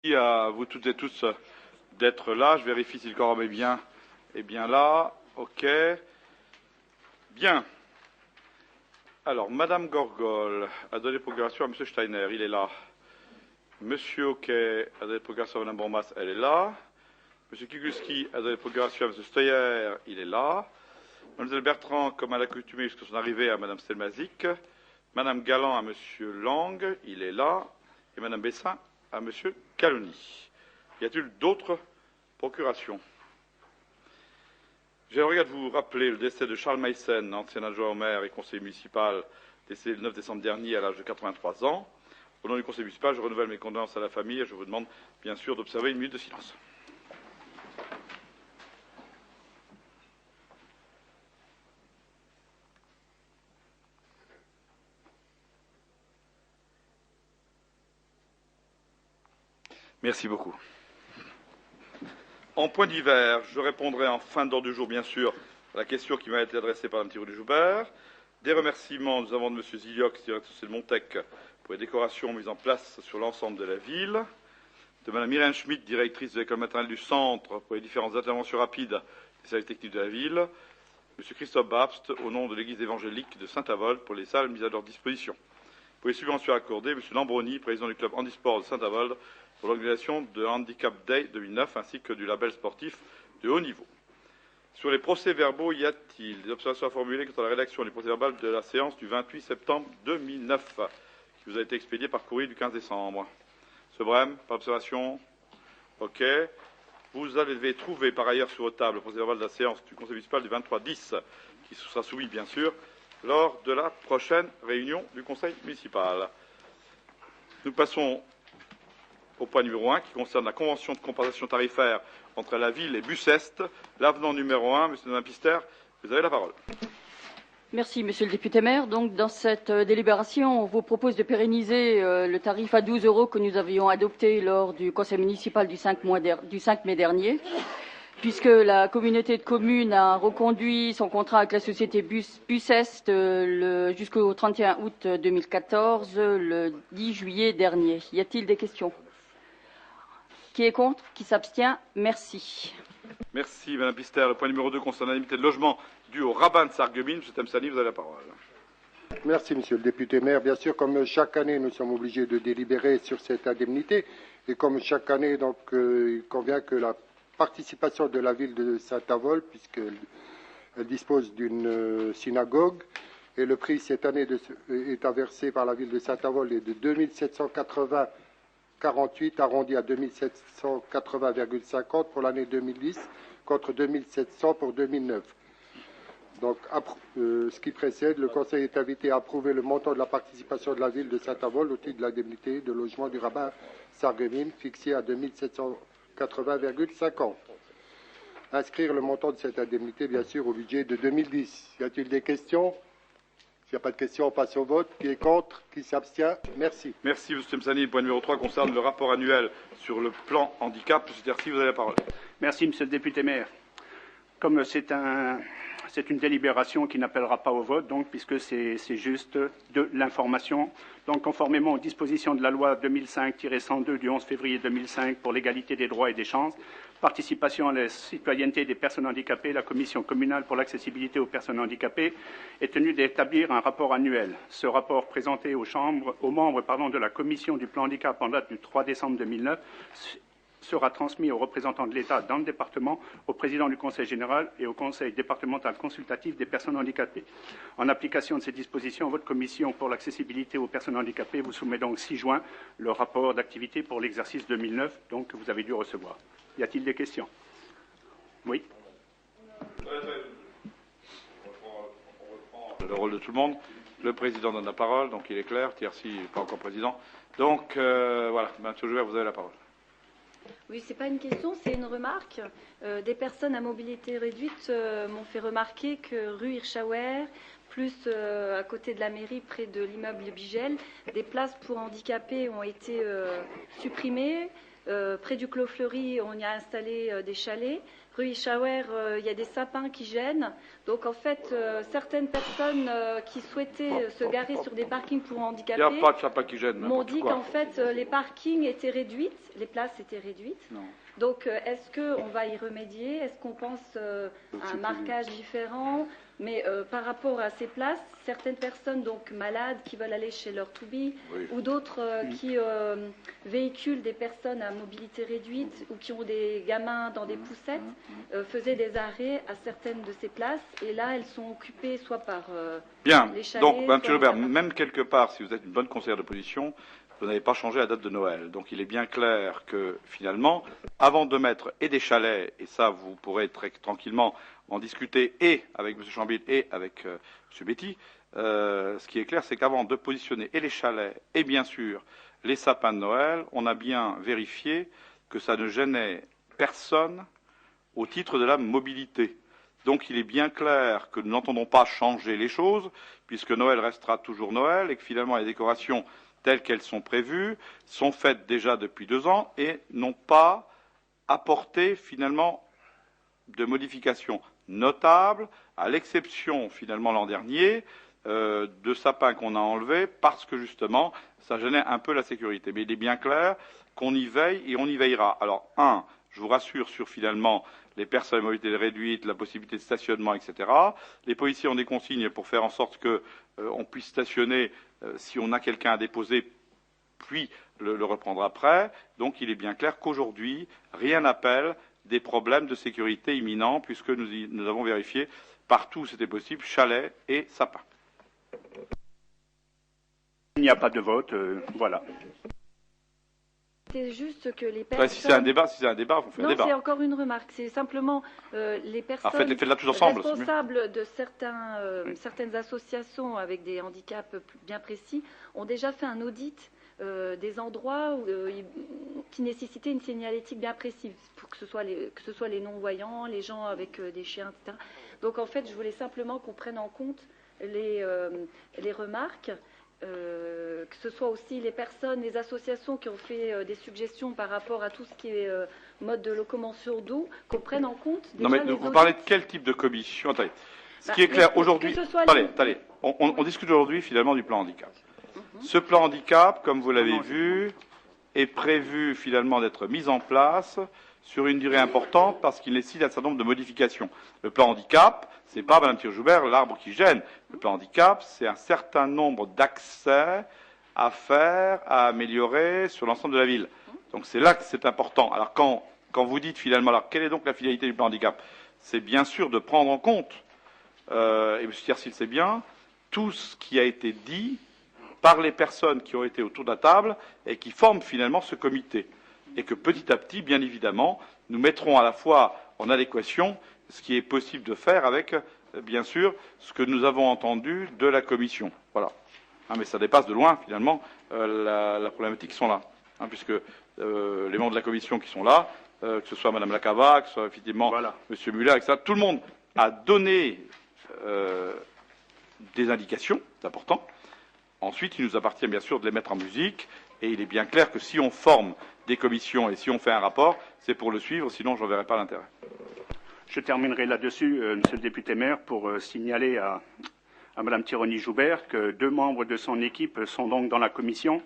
Merci à vous toutes et tous d'être là. Je vérifie si le quorum est bien là. OK. Bien. Alors, Madame Gorgol a donné procuration à Monsieur Steiner. Il est là. Monsieur Hockey a donné procuration à Madame Bormas. Elle est là. Monsieur Kiguski a donné procuration à Monsieur Steyer. Il est là. Mademoiselle Bertrand, comme à l'accoutumée jusqu'à son arrivée, à Madame Stelmazik. Madame Galland à Monsieur Lang. Il est là. Et Madame Bessin à Monsieur Caloni. Y a-t-il d'autres procurations? J'aimerais vous rappeler le décès de Charles Meissen, ancien adjoint au maire et conseiller municipal, décédé le 9 décembre dernier à l'âge de 83 ans. Au nom du conseil municipal, je renouvelle mes condoléances à la famille et je vous demande bien sûr d'observer une minute de silence. Merci beaucoup. En point divers, je répondrai en fin d'ordre du jour, bien sûr, à la question qui m'a été adressée par Mme Thierry-Joubert. Des remerciements, nous avons de M. Ziliox, directeur de Montec, pour les décorations mises en place sur l'ensemble de la ville. De Mme Myrène Schmitt, directrice de l'école maternelle du centre, pour les différentes interventions rapides des services techniques de la ville. M. Christophe Babst, au nom de l'église évangélique de Saint-Avold, pour les salles mises à leur disposition. Pour les subventions accordées, M. Lambroni, président du club handisport de Saint-Avold, pour l'organisation de Handicap Day 2009 ainsi que du label sportif de haut niveau. Sur les procès-verbaux, y a-t-il des observations à formuler quant à la rédaction du procès-verbal de la séance du 28 septembre 2009 qui vous a été expédié par courrier du 15 décembre? Ce Brême, pas d'observation? OK. Vous avez trouvé par ailleurs sur vos tables le procès-verbal de la séance du conseil municipal du 23-10 qui sera soumis bien sûr lors de la prochaine réunion du conseil municipal. Nous passons au point numéro 1 qui concerne la convention de compensation tarifaire entre la ville et Bussest. L'avenant numéro 1, Monsieur Mme Pister, vous avez la parole. Merci, Monsieur le député maire. Donc, dans cette délibération, on vous propose de pérenniser le tarif à 12 € que nous avions adopté lors du conseil municipal du 5 mai dernier, puisque la communauté de communes a reconduit son contrat avec la société Bussest jusqu'au 31 août 2014, le 10 juillet dernier. Y a-t-il des questions? Qui est contre? Qui s'abstient? Merci. Merci, Madame Pister. Le point numéro 2 concerne l'indemnité de logement due au rabbin de Sarreguemines. Monsieur Temsani, vous avez la parole. Merci, Monsieur le député maire. Bien sûr, comme chaque année, nous sommes obligés de délibérer sur cette indemnité. Et comme chaque année, donc, il convient que la participation de la ville de Saint-Avold, puisqu'elle dispose d'une synagogue, et le prix cette année est versé par la ville de Saint-Avold est de 2780,48 arrondi à 2780,50 pour l'année 2010 contre 2700 pour 2009. Donc, ce qui précède, le Conseil est invité à approuver le montant de la participation de la ville de Saint-Avold au titre de l'indemnité de logement du rabbin Sarreguemines fixé à 2780,50. Inscrire le montant de cette indemnité, bien sûr, au budget de 2010. Y a-t-il des questions? S'il n'y a pas de questions, on passe au vote. Qui est contre? Qui s'abstient? Merci. Merci, M. Temsani. Le point numéro 3 concerne le rapport annuel sur le plan handicap. M. Tercy, vous avez la parole. Merci, Monsieur le député maire. Comme c'est une délibération qui n'appellera pas au vote, donc, puisque c'est juste de l'information. Donc, conformément aux dispositions de la loi 2005-102 du 11 février 2005 pour l'égalité des droits et des chances, participation à la citoyenneté des personnes handicapées, la Commission communale pour l'accessibilité aux personnes handicapées est tenue d'établir un rapport annuel. Ce rapport présenté aux membres de la Commission du plan handicap en date du 3 décembre 2009 sera transmis aux représentants de l'État dans le département, au président du Conseil général et au Conseil départemental consultatif des personnes handicapées. En application de ces dispositions, votre commission pour l'accessibilité aux personnes handicapées vous soumet donc 6 juin le rapport d'activité pour l'exercice 2009, donc que vous avez dû recevoir. Y a-t-il des questions? Oui. On reprend le rôle de tout le monde. Le président donne la parole, donc il est clair. Thiercy n'est pas encore président. Donc, voilà. Monsieur Joubert, vous avez la parole. Oui, ce n'est pas une question, c'est une remarque. Des personnes à mobilité réduite m'ont fait remarquer que rue Hirschauer, plus à côté de la mairie, près de l'immeuble Bigel, des places pour handicapés ont été supprimées. Près du Clos Fleury, on y a installé des chalets. rue Ischauer, il y a des sapins qui gênent. Donc en fait, certaines personnes qui souhaitaient se garer sur des parkings pour Il n'y a handicapés pas de sapin qui gêne. m'ont n'importe dit quoi. qu'en fait, les parkings étaient réduits, les places étaient réduites. Non. Donc est-ce qu'on va y remédier? Est-ce qu'on pense à un marquage différent? Mais par rapport à ces places, certaines personnes donc malades qui veulent aller chez leur to-be ou d'autres qui véhiculent des personnes à mobilité réduite ou qui ont des gamins dans des poussettes faisaient des arrêts à certaines de ces places et là elles sont occupées soit par Bien. les chalets, Donc, Mme soit Robert, par- même quelque part, si vous êtes une bonne conseillère d'opposition, vous n'avez pas changé la date de Noël. Donc il est bien clair que finalement, avant de mettre et des chalets, et ça vous pourrez très tranquillement en discuter et avec M. Chambil et avec M. Betty, ce qui est clair, c'est qu'avant de positionner et les chalets et bien sûr les sapins de Noël, on a bien vérifié que ça ne gênait personne au titre de la mobilité. Donc il est bien clair que nous n'entendons pas changer les choses, puisque Noël restera toujours Noël et que finalement les décorations telles qu'elles sont prévues sont faites déjà depuis 2 ans et n'ont pas apporté finalement de modifications notables, à l'exception finalement l'an dernier de sapins qu'on a enlevés parce que justement ça gênait un peu la sécurité. Mais il est bien clair qu'on y veille et on y veillera. Alors, je vous rassure sur finalement les personnes à mobilité réduite, la possibilité de stationnement, etc. Les policiers ont des consignes pour faire en sorte que on puisse stationner si on a quelqu'un à déposer, puis le reprendre après. Donc il est bien clair qu'aujourd'hui, rien n'appelle des problèmes de sécurité imminents, puisque nous avons vérifié partout où c'était possible, chalets et sapins. Il n'y a pas de vote, voilà. C'est juste que les personnes... Si c'est un débat, vous faites un Non, débat. c'est encore une remarque. C'est simplement les personnes faites-la tous ensemble, c'est mieux. responsables de certaines associations avec des handicaps bien précis ont déjà fait un audit des endroits qui nécessitaient une signalétique bien précise, pour que ce soit les non-voyants, les gens avec des chiens, etc. Donc en fait, je voulais simplement qu'on prenne en compte les remarques. Que ce soit aussi les personnes, les associations qui ont fait des suggestions par rapport à tout ce qui est mode de locomotion doux, qu'on prenne en compte déjà Non mais les vous parlez de audits. quel type de commission? Attendez. Ce Bah, qui est clair mais aujourd'hui... que ce soit Attendez. On discute aujourd'hui finalement du plan handicap. Ce plan handicap, comme vous l'avez vu, est prévu finalement d'être mis en place sur une durée importante parce qu'il nécessite un certain nombre de modifications. Le plan handicap, c'est pas, Mme Thierry-Joubert, l'arbre qui gêne. Le plan handicap, c'est un certain nombre d'accès à faire, à améliorer sur l'ensemble de la ville. Donc c'est là que c'est important. Alors quand vous dites finalement, alors quelle est donc la finalité du plan handicap? C'est bien sûr de prendre en compte, et M. Thiersil sait bien, tout ce qui a été dit par les personnes qui ont été autour de la table et qui forment finalement ce comité. Et que petit à petit, bien évidemment, nous mettrons à la fois en adéquation ce qui est possible de faire avec, bien sûr, ce que nous avons entendu de la Commission. Voilà. Mais ça dépasse de loin, finalement, la problématique qui sont là. Puisque les membres de la Commission qui sont là, que ce soit Mme Lacava, que ce soit effectivement M. Muller, etc., tout le monde a donné des indications, c'est important. Ensuite, il nous appartient bien sûr de les mettre en musique, et il est bien clair que si on forme des commissions et si on fait un rapport, c'est pour le suivre, sinon je ne verrai pas l'intérêt. Je terminerai là-dessus, Monsieur le député maire, pour signaler à Mme Thierry-Joubert que 2 membres de son équipe sont donc dans la commission.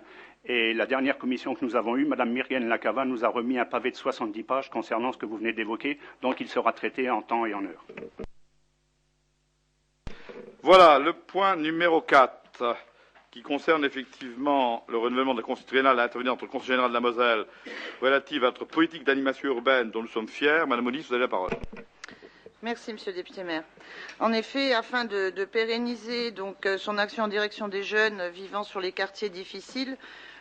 Et la dernière commission que nous avons eue, Mme Myrienne Lacava, nous a remis un pavé de 70 pages concernant ce que vous venez d'évoquer. Donc il sera traité en temps et en heure. Voilà, le point numéro 4, qui concerne effectivement le renouvellement de la Constitution triennale à intervenir entre le Conseil général de la Moselle relative à notre politique d'animation urbaine dont nous sommes fiers. Madame Moniz, vous avez la parole. Merci, Monsieur le député maire. En effet, afin de pérenniser donc son action en direction des jeunes vivant sur les quartiers difficiles,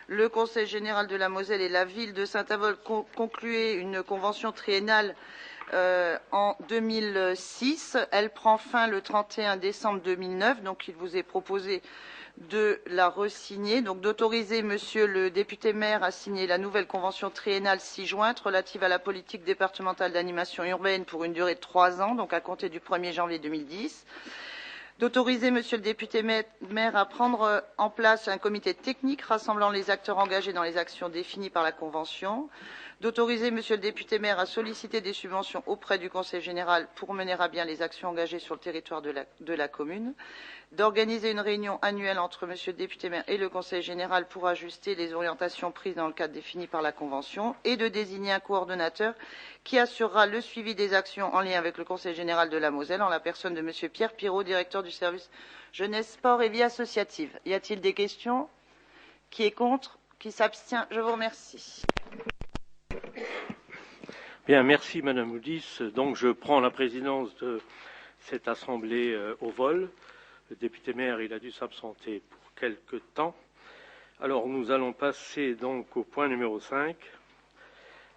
le Conseil général de la Moselle et la ville de Saint-Avold concluaient une convention triennale en 2006. Elle prend fin le 31 décembre 2009, donc il vous est proposé de la resigner, donc d'autoriser Monsieur le député maire à signer la nouvelle convention triennale ci-jointe relative à la politique départementale d'animation urbaine pour une durée de 3 ans, donc à compter du 1er janvier 2010. D'autoriser Monsieur le député maire à prendre en place un comité technique rassemblant les acteurs engagés dans les actions définies par la convention. d'autoriser Monsieur le député maire à solliciter des subventions auprès du Conseil général pour mener à bien les actions engagées sur le territoire de la commune, d'organiser une réunion annuelle entre Monsieur le député maire et le Conseil général pour ajuster les orientations prises dans le cadre défini par la Convention, et de désigner un coordonnateur qui assurera le suivi des actions en lien avec le Conseil général de la Moselle, en la personne de Monsieur Pierre Pirot, directeur du service jeunesse, sport et vie associative. Y a-t-il des questions? Qui est contre? Qui s'abstient? Je vous remercie. Bien, merci Madame Oudis. Donc je prends la présidence de cette assemblée au vol. Le député maire, il a dû s'absenter pour quelque temps. Alors nous allons passer donc au point numéro 5.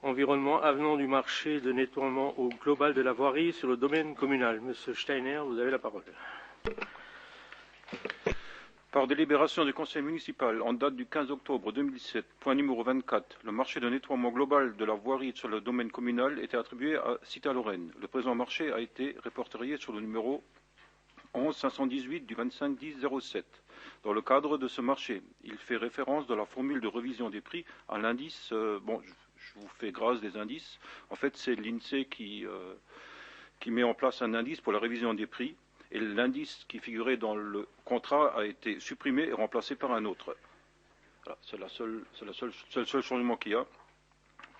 Environnement, avenant du marché de nettoiement au global de la voirie sur le domaine communal. Monsieur Steiner, vous avez la parole. Par délibération du Conseil municipal en date du 15 octobre 2007, point numéro 24, le marché de nettoiement global de la voirie sur le domaine communal était attribué à Cita-Lorraine. Le présent marché a été répertorié sur le numéro 11 518 du 25-10-07. Dans le cadre de ce marché, il fait référence dans la formule de révision des prix à l'indice, je vous fais grâce des indices, en fait c'est l'INSEE qui met en place un indice pour la révision des prix. Et l'indice qui figurait dans le contrat a été supprimé et remplacé par un autre. Voilà, c'est le seul changement qu'il y a.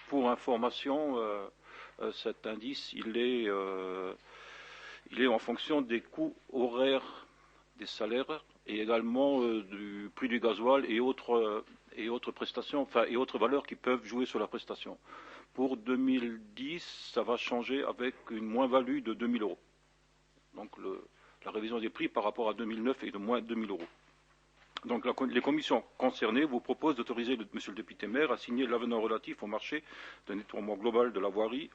Pour information, cet indice, il est en fonction des coûts horaires des salaires et également du prix du gasoil et autres prestations, et autres valeurs qui peuvent jouer sur la prestation. Pour 2010, ça va changer avec une moins-value de 2 000 euros. Donc la révision des prix par rapport à 2009 est de moins de 2 000 euros. Donc les commissions concernées vous proposent d'autoriser Monsieur le député maire à signer l'avenant relatif au marché de nettoiement global de la voirie,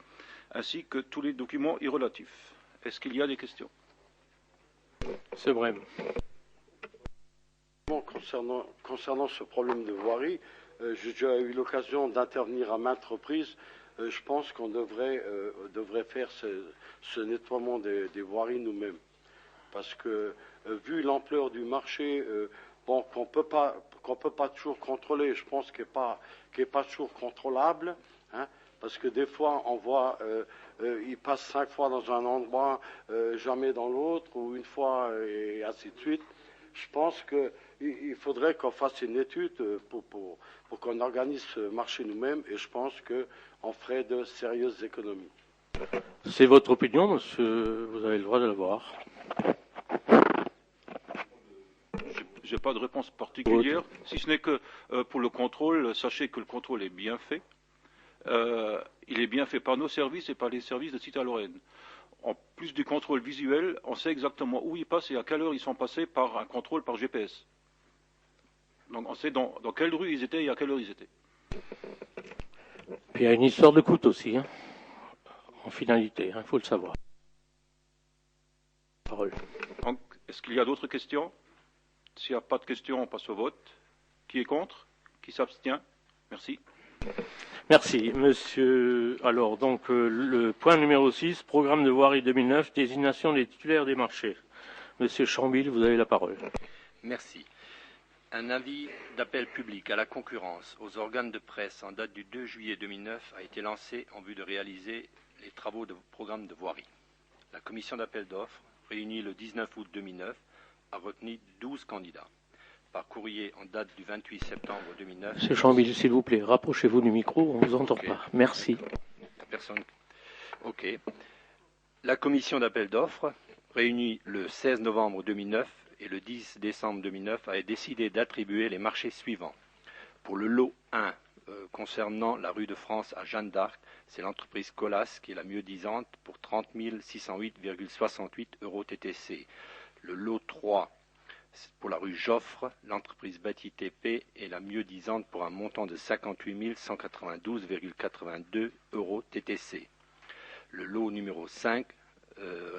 ainsi que tous les documents y relatifs. Est-ce qu'il y a des questions? C'est vrai. Concernant ce problème de voirie, j'ai déjà eu l'occasion d'intervenir à maintes reprises. Je pense qu'on devrait faire ce nettoiement des voiries nous-mêmes. Parce que, vu l'ampleur du marché, qu'on peut pas toujours contrôler, je pense qu'il n'est pas toujours contrôlable, hein, parce que des fois, on voit, il passe 5 fois dans un endroit, jamais dans l'autre, ou une fois, et ainsi de suite. Je pense qu'il faudrait qu'on fasse une étude pour qu'on organise ce marché nous-mêmes, et je pense qu'on ferait de sérieuses économies. C'est votre opinion, monsieur, vous avez le droit de l'avoir. Je n'ai pas de réponse particulière, si ce n'est que pour le contrôle, sachez que le contrôle est bien fait. Il est bien fait par nos services et par les services de Cita-Lorraine. En plus du contrôle visuel, on sait exactement où ils passent et à quelle heure ils sont passés par un contrôle par GPS. Donc on sait dans quelle rue ils étaient et à quelle heure ils étaient. Puis il y a une histoire de coût aussi, hein, en finalité, il faut le savoir. Parole. Donc, est-ce qu'il y a d'autres questions? S'il n'y a pas de questions, on passe au vote. Qui est contre? Qui s'abstient? Merci. Merci, monsieur. Alors, donc, le point numéro 6, programme de voirie 2009, désignation des titulaires des marchés. Monsieur Chambil, vous avez la parole. Merci. Un avis d'appel public à la concurrence aux organes de presse en date du 2 juillet 2009 a été lancé en vue de réaliser les travaux de programme de voirie. La commission d'appel d'offres, réunie le 19 août 2009, a retenu 12 candidats. Par courrier en date du 28 septembre 2009... Monsieur Chambil, s'il vous plaît, rapprochez-vous du micro, on ne vous entend pas. Merci. Personne. Ok. La commission d'appel d'offres, réunie le 16 novembre 2009 et le 10 décembre 2009, a décidé d'attribuer les marchés suivants. Pour le lot 1, concernant la rue de France à Jeanne d'Arc, c'est l'entreprise Colas qui est la mieux disante pour 30 608,68 € TTC. Le lot 3, pour la rue Joffre, l'entreprise Bâti TP est la mieux disante pour un montant de 58 192,82 € TTC. Le lot numéro 5,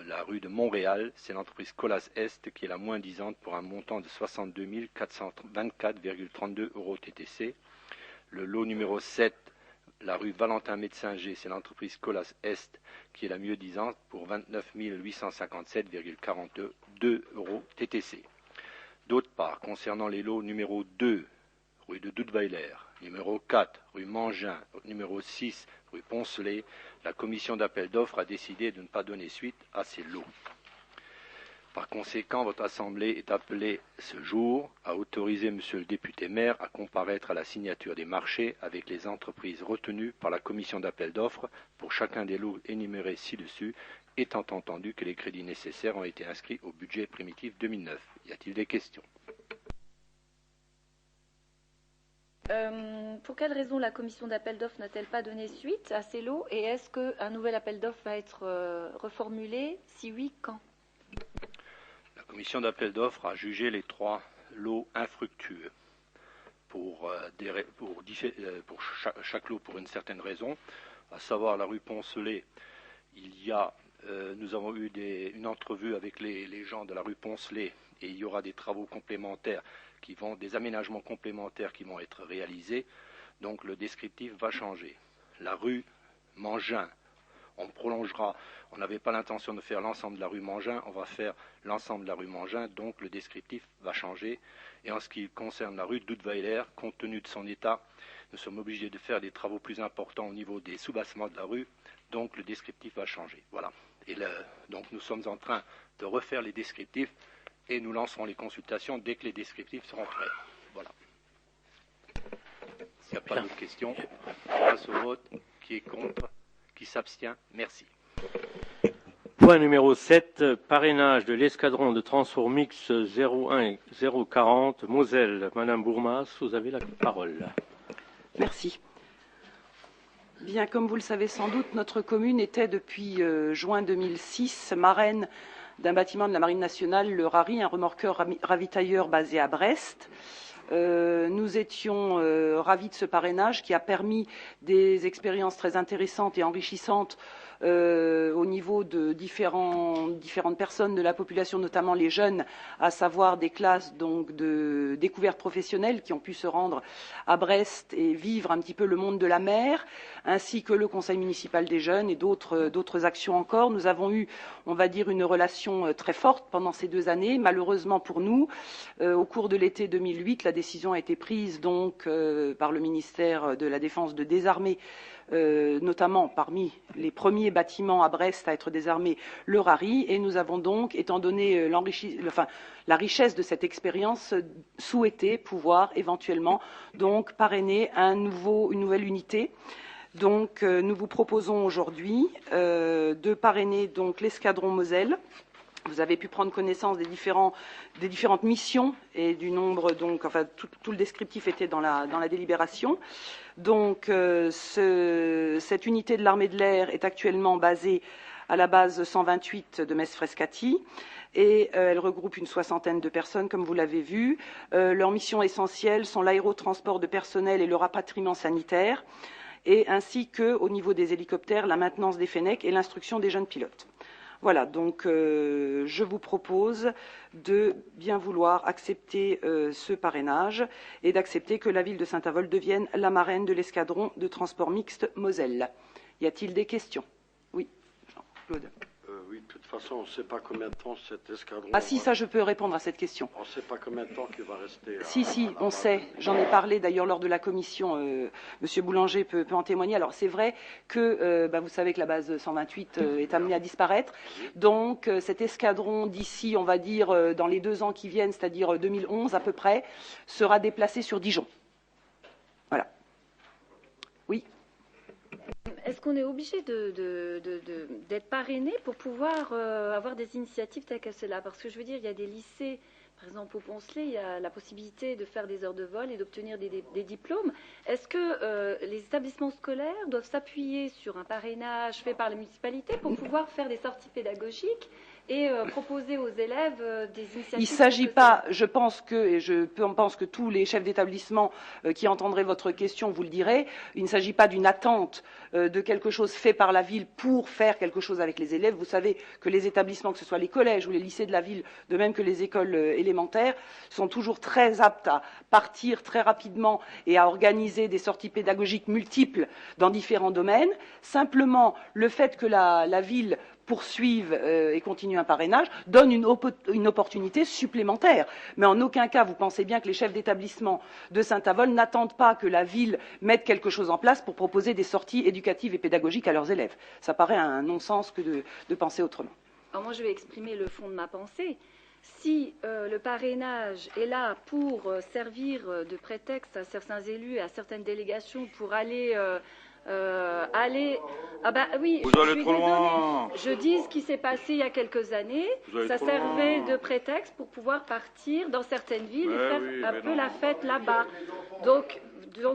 la rue de Montréal, c'est l'entreprise Colas Est qui est la moins disante pour un montant de 62 424,32 € TTC. Le lot numéro 7, la rue Valentin Médecinger, c'est l'entreprise Colas Est qui est la mieux disante pour 29 857,42 € TTC. D'autre part, concernant les lots numéro 2, rue de Duttweiler, numéro 4, rue Mangin, numéro 6, rue Poncelet, la commission d'appel d'offres a décidé de ne pas donner suite à ces lots. Par conséquent, votre Assemblée est appelée ce jour à autoriser Monsieur le député maire à comparaître à la signature des marchés avec les entreprises retenues par la commission d'appel d'offres pour chacun des lots énumérés ci-dessus, étant entendu que les crédits nécessaires ont été inscrits au budget primitif 2009. Y a-t-il des questions? Pour quelle raison la commission d'appel d'offres n'a-t-elle pas donné suite à ces lots? Et est-ce qu'un nouvel appel d'offres va être reformulé? Si oui, quand? La commission d'appel d'offres a jugé les 3 lots infructueux pour chaque lot pour une certaine raison, à savoir la rue Poncelet. Nous avons eu une entrevue avec les gens de la rue Poncelet et il y aura des travaux complémentaires des aménagements complémentaires qui vont être réalisés, donc le descriptif va changer. La rue Mangin, on prolongera, on n'avait pas l'intention de faire l'ensemble de la rue Mangin, on va faire l'ensemble de la rue Mangin, donc le descriptif va changer. Et en ce qui concerne la rue de Duttweiler, compte tenu de son état, nous sommes obligés de faire des travaux plus importants au niveau des soubassements de la rue, donc le descriptif va changer. Voilà. Et donc nous sommes en train de refaire les descriptifs et nous lancerons les consultations dès que les descriptifs seront prêts. Voilà. S'il n'y a pas d'autres questions, on passe au vote. Qui est contre? Qui s'abstient? Merci. Point numéro 7, parrainage de l'escadron de transport mixte 01 040 Moselle. Madame Bourmas, vous avez la parole. Merci. Bien, comme vous le savez sans doute, notre commune était depuis juin 2006 marraine d'un bâtiment de la Marine nationale, le RARI, un remorqueur ravitailleur basé à Brest. Nous étions ravis de ce parrainage qui a permis des expériences très intéressantes et enrichissantes au niveau de différentes personnes de la population, notamment les jeunes, à savoir des classes donc de découverte professionnelle qui ont pu se rendre à Brest et vivre un petit peu le monde de la mer, ainsi que le conseil municipal des jeunes et d'autres actions encore. Nous avons eu, on va dire, une relation très forte pendant ces 2 années. Malheureusement pour nous, au cours de l'été 2008, la décision a été prise donc par le ministère de la Défense de désarmer notamment parmi les premiers bâtiments à Brest à être désarmés, le RARI, et nous avons donc, étant donné la richesse de cette expérience, souhaité pouvoir éventuellement donc parrainer une nouvelle unité. Donc nous vous proposons aujourd'hui de parrainer donc l'escadron Moselle. Vous avez pu prendre connaissance des différentes missions et du nombre, donc, enfin, tout le descriptif était dans la délibération. Donc, cette unité de l'armée de l'air est actuellement basée à la base 128 de Metz-Frescati et elle regroupe une 60aine de personnes, comme vous l'avez vu. Leurs missions essentielles sont l'aérotransport de personnel et le rapatriement sanitaire, et ainsi que, au niveau des hélicoptères, la maintenance des Fennecs et l'instruction des jeunes pilotes. Voilà, donc je vous propose de bien vouloir accepter ce parrainage et d'accepter que la ville de Saint-Avold devienne la marraine de l'escadron de transport mixte Moselle. Y a-t-il des questions? Oui, Jean-Claude. Oui, de toute façon, on ne sait pas combien de temps cet escadron... Ah si, ça je peux répondre à cette question. On ne sait pas combien de temps qu'il va rester... Si, on sait. J'en ai parlé d'ailleurs lors de la commission. Monsieur Boulanger peut en témoigner. Alors c'est vrai que vous savez que la base 128 est amenée à disparaître. Donc cet escadron d'ici, on va dire, dans les 2 ans qui viennent, c'est-à-dire 2011 à peu près, sera déplacé sur Dijon. Voilà. Oui. Est-ce qu'on est obligé d'être parrainé pour pouvoir avoir des initiatives telles que cela? Parce que je veux dire, il y a des lycées, par exemple au Poncelet, il y a la possibilité de faire des heures de vol et d'obtenir des diplômes. Est-ce que les établissements scolaires doivent s'appuyer sur un parrainage fait par la municipalité pour pouvoir faire des sorties pédagogiques et proposer aux élèves des initiatives? Il ne s'agit pas, je pense que tous les chefs d'établissement qui entendraient votre question vous le diraient, il ne s'agit pas d'une attente de quelque chose fait par la ville pour faire quelque chose avec les élèves. Vous savez que les établissements, que ce soit les collèges ou les lycées de la ville, de même que les écoles élémentaires, sont toujours très aptes à partir très rapidement et à organiser des sorties pédagogiques multiples dans différents domaines. Simplement, le fait que la ville poursuivent et continuent un parrainage donne une opportunité supplémentaire. Mais en aucun cas, vous pensez bien que les chefs d'établissement de Saint-Avold n'attendent pas que la ville mette quelque chose en place pour proposer des sorties éducatives et pédagogiques à leurs élèves. Ça paraît un non-sens que de penser autrement. Alors moi, je vais exprimer le fond de ma pensée. Si le parrainage est là pour servir de prétexte à certains élus et à certaines délégations pour aller... Ah ben oui, vous je allez suis trop désolée. loin. Je dis ce qui s'est passé il y a quelques années. Ça servait de prétexte pour pouvoir partir dans certaines villes et faire un peu la fête là-bas. Donc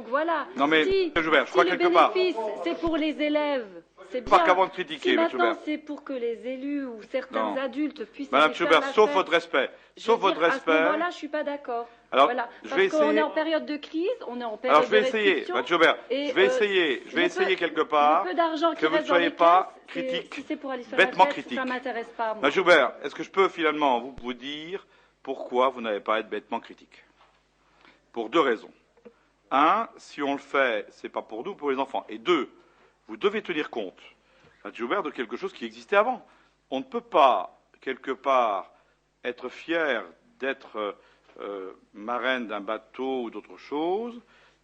voilà. Non mais, si, Joubert, je si crois le quelque part. bénéfice, c'est pour les élèves. C'est Pas bien. qu'avant de critiquer, Si M. maintenant Joubert. c'est pour que les élus ou certains Non. adultes puissent Madame aller faire Joubert, la sauf fête, votre respect. je Sauf veux dire, votre respect. À ce moment-là, je suis pas d'accord. Alors, Voilà. je Parce vais qu'on est essayer. en période de crise, on est en période Alors je vais de essayer, restriction, Madame Joubert, et, je vais essayer quelque part le peu d'argent qui que vous ne reste dans soyez les pas caisses, critique, si c'est pour aller faire bêtement la fête, critique. ça m'intéresse pas. Moi. Madame Joubert, est-ce que je peux finalement vous dire pourquoi vous n'avez pas à être bêtement critique? Pour deux raisons. Un, si on le fait, c'est pas pour nous, pour les enfants. Et deux, vous devez tenir compte, Madame Joubert, de quelque chose qui existait avant. On ne peut pas, quelque part, être fier d'être marraine d'un bateau ou d'autre chose,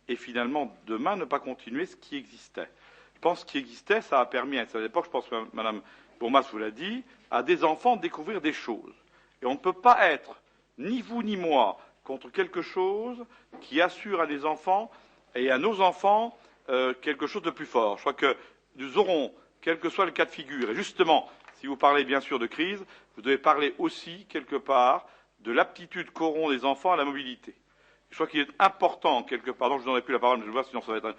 et finalement, demain, ne pas continuer ce qui existait. Je pense que ce qui existait, ça a permis, à cette époque, je pense que Mme Bourmas vous l'a dit, à des enfants de découvrir des choses. Et on ne peut pas être, ni vous ni moi, contre quelque chose qui assure à des enfants et à nos enfants quelque chose de plus fort. Je crois que nous aurons, quel que soit le cas de figure, et justement, si vous parlez bien sûr de crise, vous devez parler aussi, quelque part, de l'aptitude qu'auront les enfants à la mobilité. Je crois qu'il est important, quelque part, donc je ne donnerai plus la parole, mais je vois, sinon ça va être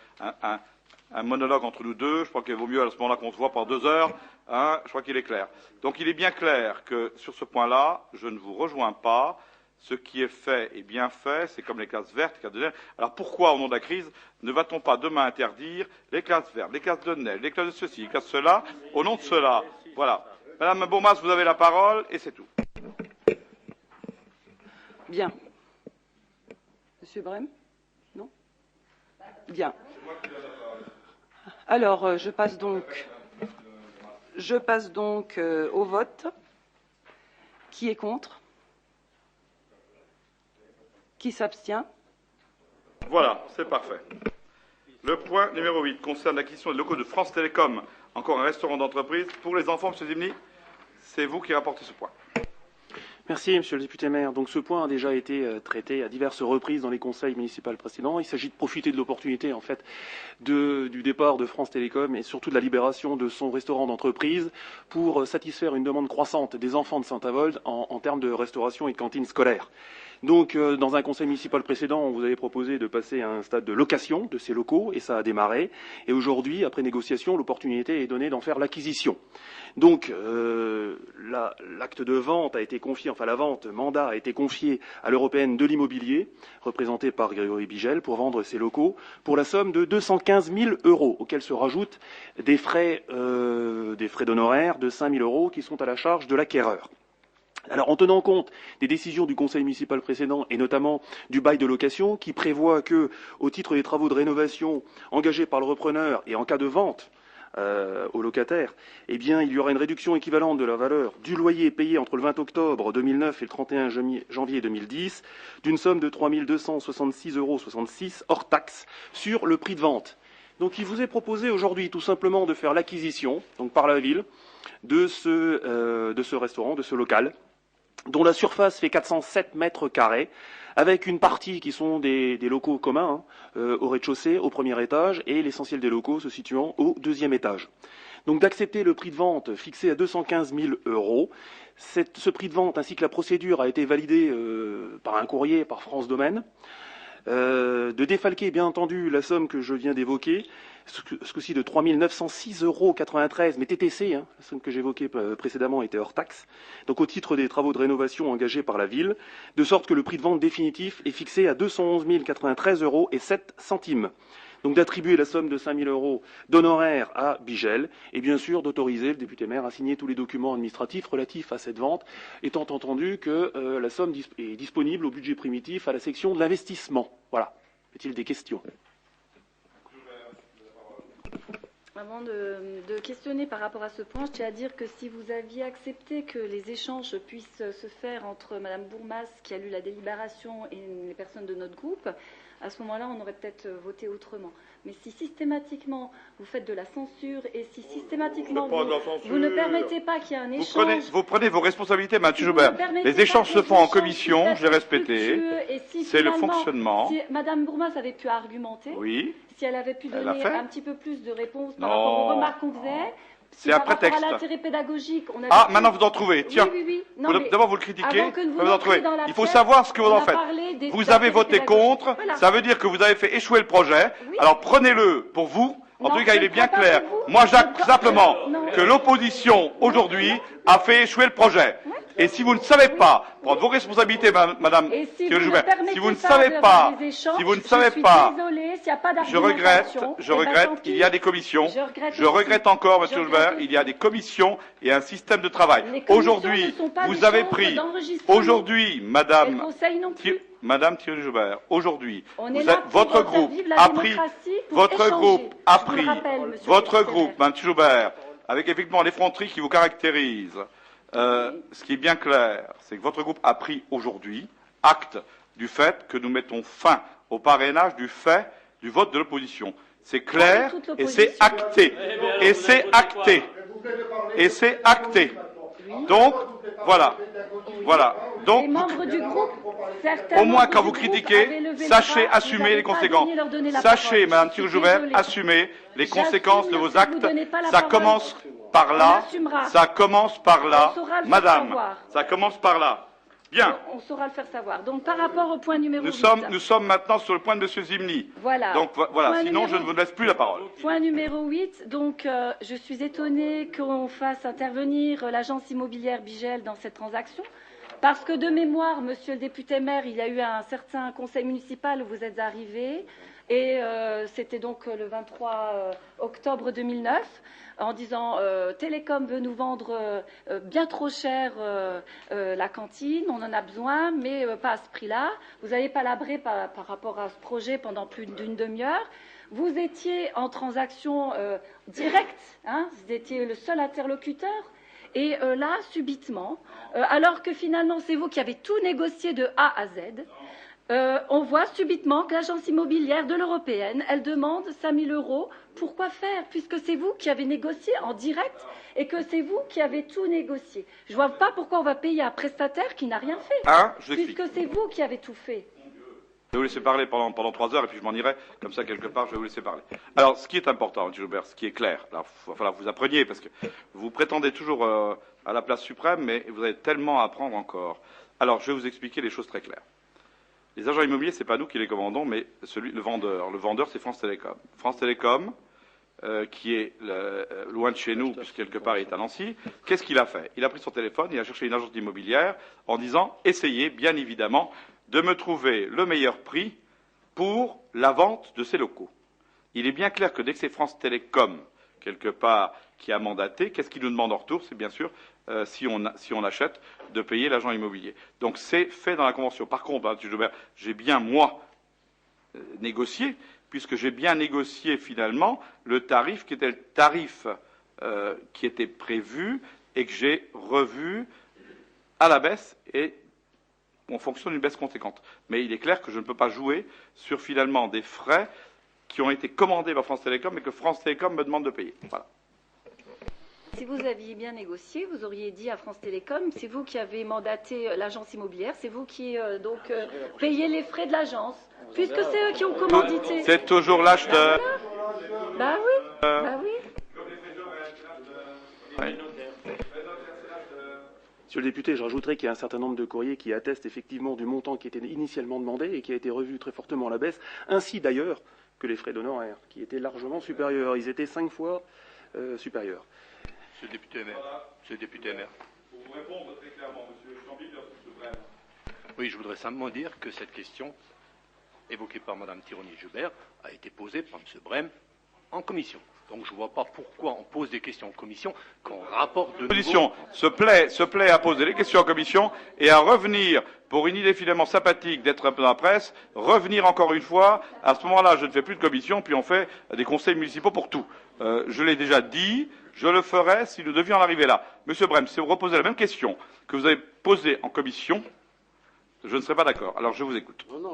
un monologue entre nous deux. Je crois qu'il vaut mieux à ce moment-là qu'on se voit pendant 2 heures. Hein, je crois qu'il est clair. Donc il est bien clair que sur ce point-là, je ne vous rejoins pas. Ce qui est fait est bien fait. C'est comme les classes vertes, les classes de neige. Alors pourquoi, au nom de la crise, ne va-t-on pas demain interdire les classes vertes, les classes de neige, les classes de ceci, les classes de cela, au nom de cela? Voilà. Madame Bourmas, vous avez la parole et c'est tout. Bien. Monsieur Brem? Non? Bien. Alors, je passe donc au vote. Qui est contre? Qui s'abstient? Voilà, c'est parfait. Le point numéro 8 concerne l'acquisition des locaux de France Télécom, encore un restaurant d'entreprise. Pour les enfants, M. Zimny, c'est vous qui rapportez ce point. Merci, Monsieur le député maire. Donc ce point a déjà été traité à diverses reprises dans les conseils municipaux précédents. Il s'agit de profiter de l'opportunité, en fait, du départ de France Télécom et surtout de la libération de son restaurant d'entreprise pour satisfaire une demande croissante des enfants de Saint-Avold en termes de restauration et de cantine scolaire. Donc, dans un conseil municipal précédent, on vous avait proposé de passer à un stade de location de ces locaux, et ça a démarré. Et aujourd'hui, après négociation, l'opportunité est donnée d'en faire l'acquisition. Donc, l'acte de vente a été confié, enfin la vente, mandat a été confié à l'Européenne de l'immobilier, représentée par Grégory Bigel, pour vendre ces locaux, pour la somme de 215 000 €, auxquels se rajoutent des frais d'honoraires de 5 000 € qui sont à la charge de l'acquéreur. Alors, en tenant compte des décisions du conseil municipal précédent et notamment du bail de location qui prévoit que, au titre des travaux de rénovation engagés par le repreneur et en cas de vente aux locataires, eh bien, il y aura une réduction équivalente de la valeur du loyer payé entre le 20 octobre 2009 et le 31 janvier 2010 d'une somme de 3 266,66 € hors taxe sur le prix de vente. Donc, il vous est proposé aujourd'hui tout simplement de faire l'acquisition, donc par la ville, de ce restaurant, de ce local, dont la surface fait 407 mètres carrés, avec une partie qui sont des locaux communs au rez-de-chaussée, au premier étage, et l'essentiel des locaux se situant au deuxième étage. Donc d'accepter le prix de vente fixé à 215 000 €. Ce prix de vente ainsi que la procédure a été validée par un courrier par France Domaine. De défalquer bien entendu la somme que je viens d'évoquer, ce coup-ci de 3 906,93 €, mais TTC, la somme que j'évoquais précédemment était hors taxe, donc au titre des travaux de rénovation engagés par la ville, de sorte que le prix de vente définitif est fixé à 211 093,07 €. Donc d'attribuer la somme de 5 000 € d'honoraires à Bigel et bien sûr d'autoriser le député maire à signer tous les documents administratifs relatifs à cette vente, étant entendu que la somme est disponible au budget primitif à la section de l'investissement. Voilà. Y a-t-il des questions? Avant de questionner par rapport à ce point, je tiens à dire que si vous aviez accepté que les échanges puissent se faire entre Mme Bourmas, qui a lu la délibération, et les personnes de notre groupe, à ce moment-là, on aurait peut-être voté autrement. Mais si systématiquement vous faites de la censure et si systématiquement vous ne permettez pas qu'il y ait un échange... Vous prenez vos responsabilités, Mme Joubert. Les échanges se font en commission, je l'ai respecté. C'est le fonctionnement. Si Mme Bourmas avait pu argumenter, oui. Si elle avait pu donner un petit peu plus de réponses par non. rapport aux remarques qu'on faisait... C'est un prétexte. Par rapport à l'intérêt pédagogique, on avait maintenant vous en trouvez. Tiens, oui. D'abord vous le critiquez, vous en trouvez. Il faut savoir ce que vous en faites. Vous avez voté contre, ça veut dire que vous avez fait échouer le projet. Oui. Alors prenez-le pour vous. En tout cas, il est bien clair. Moi, j'acte simplement que l'opposition, aujourd'hui, a fait échouer le projet. Et si vous ne savez pas prendre vos responsabilités, Madame Joubert, si vous ne savez pas, je regrette, il y a des commissions, je regrette encore, Monsieur Joubert, il y a des commissions et un système de travail. Aujourd'hui, vous avez pris, aujourd'hui, Madame Thierry Joubert, aujourd'hui, votre groupe a pris, Madame Joubert, avec effectivement l'effronterie qui vous caractérise. Ce qui est bien clair, c'est que votre groupe a pris aujourd'hui acte du fait que nous mettons fin au parrainage du fait du vote de l'opposition. C'est clair et c'est acté. Et c'est acté. Et c'est acté. Donc, voilà. Voilà. Donc, au moins quand vous critiquez, sachez assumer les conséquences. Sachez, Madame Thierry Joubert, assumer les conséquences de vos actes. Ça commence par là. Ça commence par là. Madame, ça commence par là. Bien. On saura le faire savoir. Donc, par rapport au point numéro 8. Nous sommes maintenant sur le point de M. Zimny. Voilà. Donc, voilà. Sinon, je ne vous laisse plus la parole. Point numéro 8. Donc, je suis étonnée qu'on fasse intervenir l'agence immobilière Bigel dans cette transaction. Parce que de mémoire, monsieur le député maire, il y a eu un certain conseil municipal où vous êtes arrivé. Et c'était donc le 23 octobre 2009. En disant Télécom veut nous vendre bien trop cher la cantine, on en a besoin, mais pas à ce prix-là. Vous avez palabré par rapport à ce projet pendant plus d'une demi-heure. Vous étiez en transaction directe, hein, vous étiez le seul interlocuteur. Et là, subitement, alors que finalement c'est vous qui avez tout négocié de A à Z, on voit subitement que l'agence immobilière de l'Européenne, elle demande 5 000 €. Pourquoi faire? Puisque c'est vous qui avez négocié en direct et que c'est vous qui avez tout négocié. Je ne vois pas pourquoi on va payer un prestataire qui n'a rien fait. Puisque c'est vous qui avez tout fait. Je vais vous laisser parler pendant 3 heures et puis je m'en irai. Comme ça, quelque part, je vais vous laisser parler. Alors, ce qui est important, M. Joubert, ce qui est clair, il va falloir que vous appreniez parce que vous prétendez toujours à la place suprême, mais vous avez tellement à apprendre encore. Alors, je vais vous expliquer les choses très claires. Les agents immobiliers, ce n'est pas nous qui les commandons, mais le vendeur. Le vendeur, c'est France Télécom. France Télécom, qui est loin de chez nous, puisque quelque part il est à Nancy, qu'est-ce qu'il a fait? Il a pris son téléphone, il a cherché une agence immobilière en disant « Essayez, bien évidemment, de me trouver le meilleur prix pour la vente de ces locaux ». Il est bien clair que dès que c'est France Télécom, quelque part, qui a mandaté, qu'est-ce qu'il nous demande en retour? C'est bien sûr, si on achète, de payer l'agent immobilier. Donc c'est fait dans la convention. Par contre, M. Joubert, j'ai bien, moi, négocié, puisque j'ai bien négocié finalement le tarif qui était le tarif qui était prévu et que j'ai revu à la baisse et en fonction d'une baisse conséquente. Mais il est clair que je ne peux pas jouer sur finalement des frais qui ont été commandés par France Télécom et que France Télécom me demande de payer. Voilà. Si vous aviez bien négocié, vous auriez dit à France Télécom, c'est vous qui avez mandaté l'agence immobilière, c'est vous qui payez les frais de l'agence, puisque c'est eux qui ont commandité. C'est toujours l'acheteur. Bah oui, bah oui. Oui. Monsieur le député, je rajouterai qu'il y a un certain nombre de courriers qui attestent effectivement du montant qui était initialement demandé et qui a été revu très fortement à la baisse, ainsi d'ailleurs que les frais d'honoraires, qui étaient largement supérieurs. Ils étaient 5 fois supérieurs. Monsieur le député maire. Monsieur le député maire. Pour vous répondre très clairement, Monsieur Chambille, oui, je voudrais simplement dire que cette question, évoquée par Mme Tironi-Joubert, a été posée par M. Brem en commission. Donc je ne vois pas pourquoi on pose des questions en commission qu'on rapporte de L'opposition nouveau. se plaît à poser les questions en commission et à revenir, pour une idée finalement sympathique d'être dans la presse, revenir encore une fois. À ce moment-là, je ne fais plus de commission, puis on fait des conseils municipaux pour tout. Je l'ai déjà dit, je le ferai si nous devions en arriver là. Monsieur Brem, si vous reposez la même question que vous avez posée en commission, je ne serai pas d'accord. Alors je vous écoute. Non,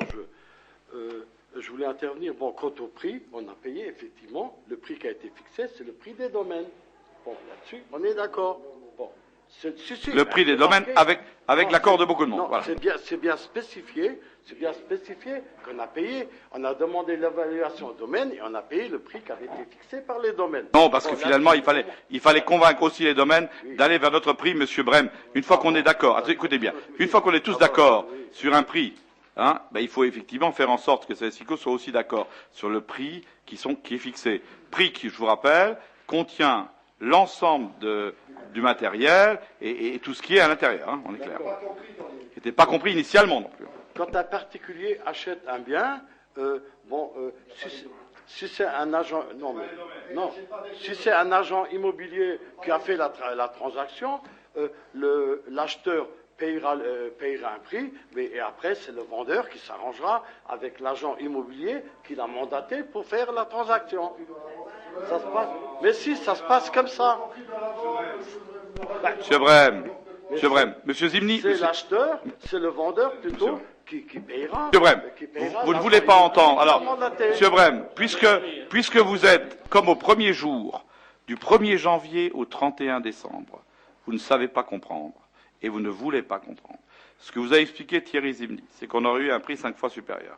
je voulais intervenir. Bon, quant au prix, on a payé effectivement. Le prix qui a été fixé, c'est le prix des domaines. Bon, là-dessus, on est d'accord. Bon, le prix des domaines avec l'accord de beaucoup de monde. Non, Voilà. c'est bien spécifié. C'est bien spécifié qu'on a payé. On a demandé l'évaluation au domaine et on a payé le prix qui avait été fixé par les domaines. Non, parce que finalement, il fallait convaincre aussi les domaines d'aller vers notre prix, Monsieur Brem. Une fois qu'on est d'accord, écoutez bien, une fois qu'on est tous d'accord sur un prix, il faut effectivement faire en sorte que ces SICO soient aussi d'accord sur le prix qui est fixé. Prix qui, je vous rappelle, contient l'ensemble du matériel et tout ce qui est à l'intérieur, on est clair. Qui n'était pas compris initialement non plus. Quand un particulier achète un bien, si c'est un agent, si c'est un agent immobilier qui a fait la transaction, l'acheteur payera un prix, et après c'est le vendeur qui s'arrangera avec l'agent immobilier qui l'a mandaté pour faire la transaction. Ça se passe. Mais si, ça se passe comme ça. Monsieur Brem, Monsieur Zimny. C'est l'acheteur, c'est le vendeur plutôt qui payera. Monsieur Brem, vous ne voulez pas entendre. Alors, Monsieur Brem, puisque vous êtes comme au premier jour, du 1er janvier au 31 décembre, vous ne savez pas comprendre et vous ne voulez pas comprendre. Ce que vous a expliqué Thierry Zimny, c'est qu'on aurait eu un prix 5 fois supérieur.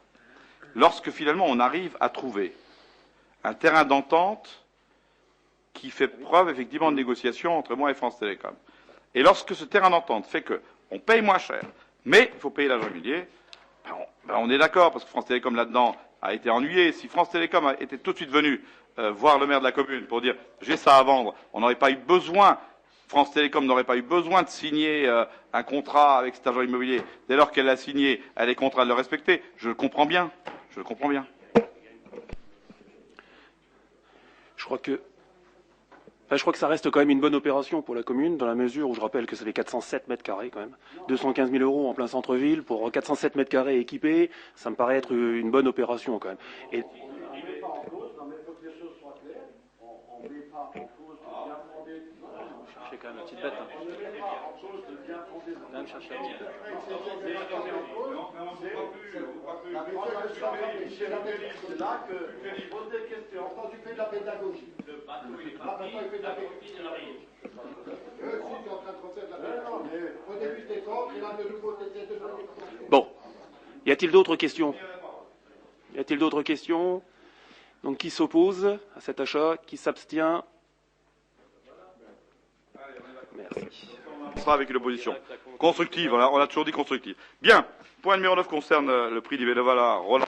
Lorsque finalement on arrive à trouver un terrain d'entente qui fait preuve effectivement de négociation entre moi et France Télécom. Et lorsque ce terrain d'entente fait qu'on paye moins cher, mais il faut payer l'agent immobilier, on est d'accord, parce que France Télécom là-dedans a été ennuyé. Si France Télécom était tout de suite venu voir le maire de la commune pour dire j'ai ça à vendre, on n'aurait pas eu besoin, France Télécom n'aurait pas eu besoin de signer un contrat avec cet agent immobilier. Dès lors qu'elle l'a signé, elle est contrainte de le respecter. Je le comprends bien. Je le comprends bien. Je crois que ça reste quand même une bonne opération pour la commune, dans la mesure où je rappelle que ça fait 407 mètres carrés quand même. 215 000 € en plein centre-ville pour 407 mètres carrés équipés, ça me paraît être une bonne opération quand même. Et... chercher quand même la petite bête. Même chercher la petite bête. C'est là que je pose des questions. Quand tu fais de la pédagogie. Bon. Y a-t-il d'autres questions? Y a-t-il d'autres questions? Donc qui s'oppose à cet achat? Qui s'abstient? Merci. On sera avec une opposition constructive, on a toujours dit constructive. Bien. Point numéro 9 concerne le prix du bénévolat Roland.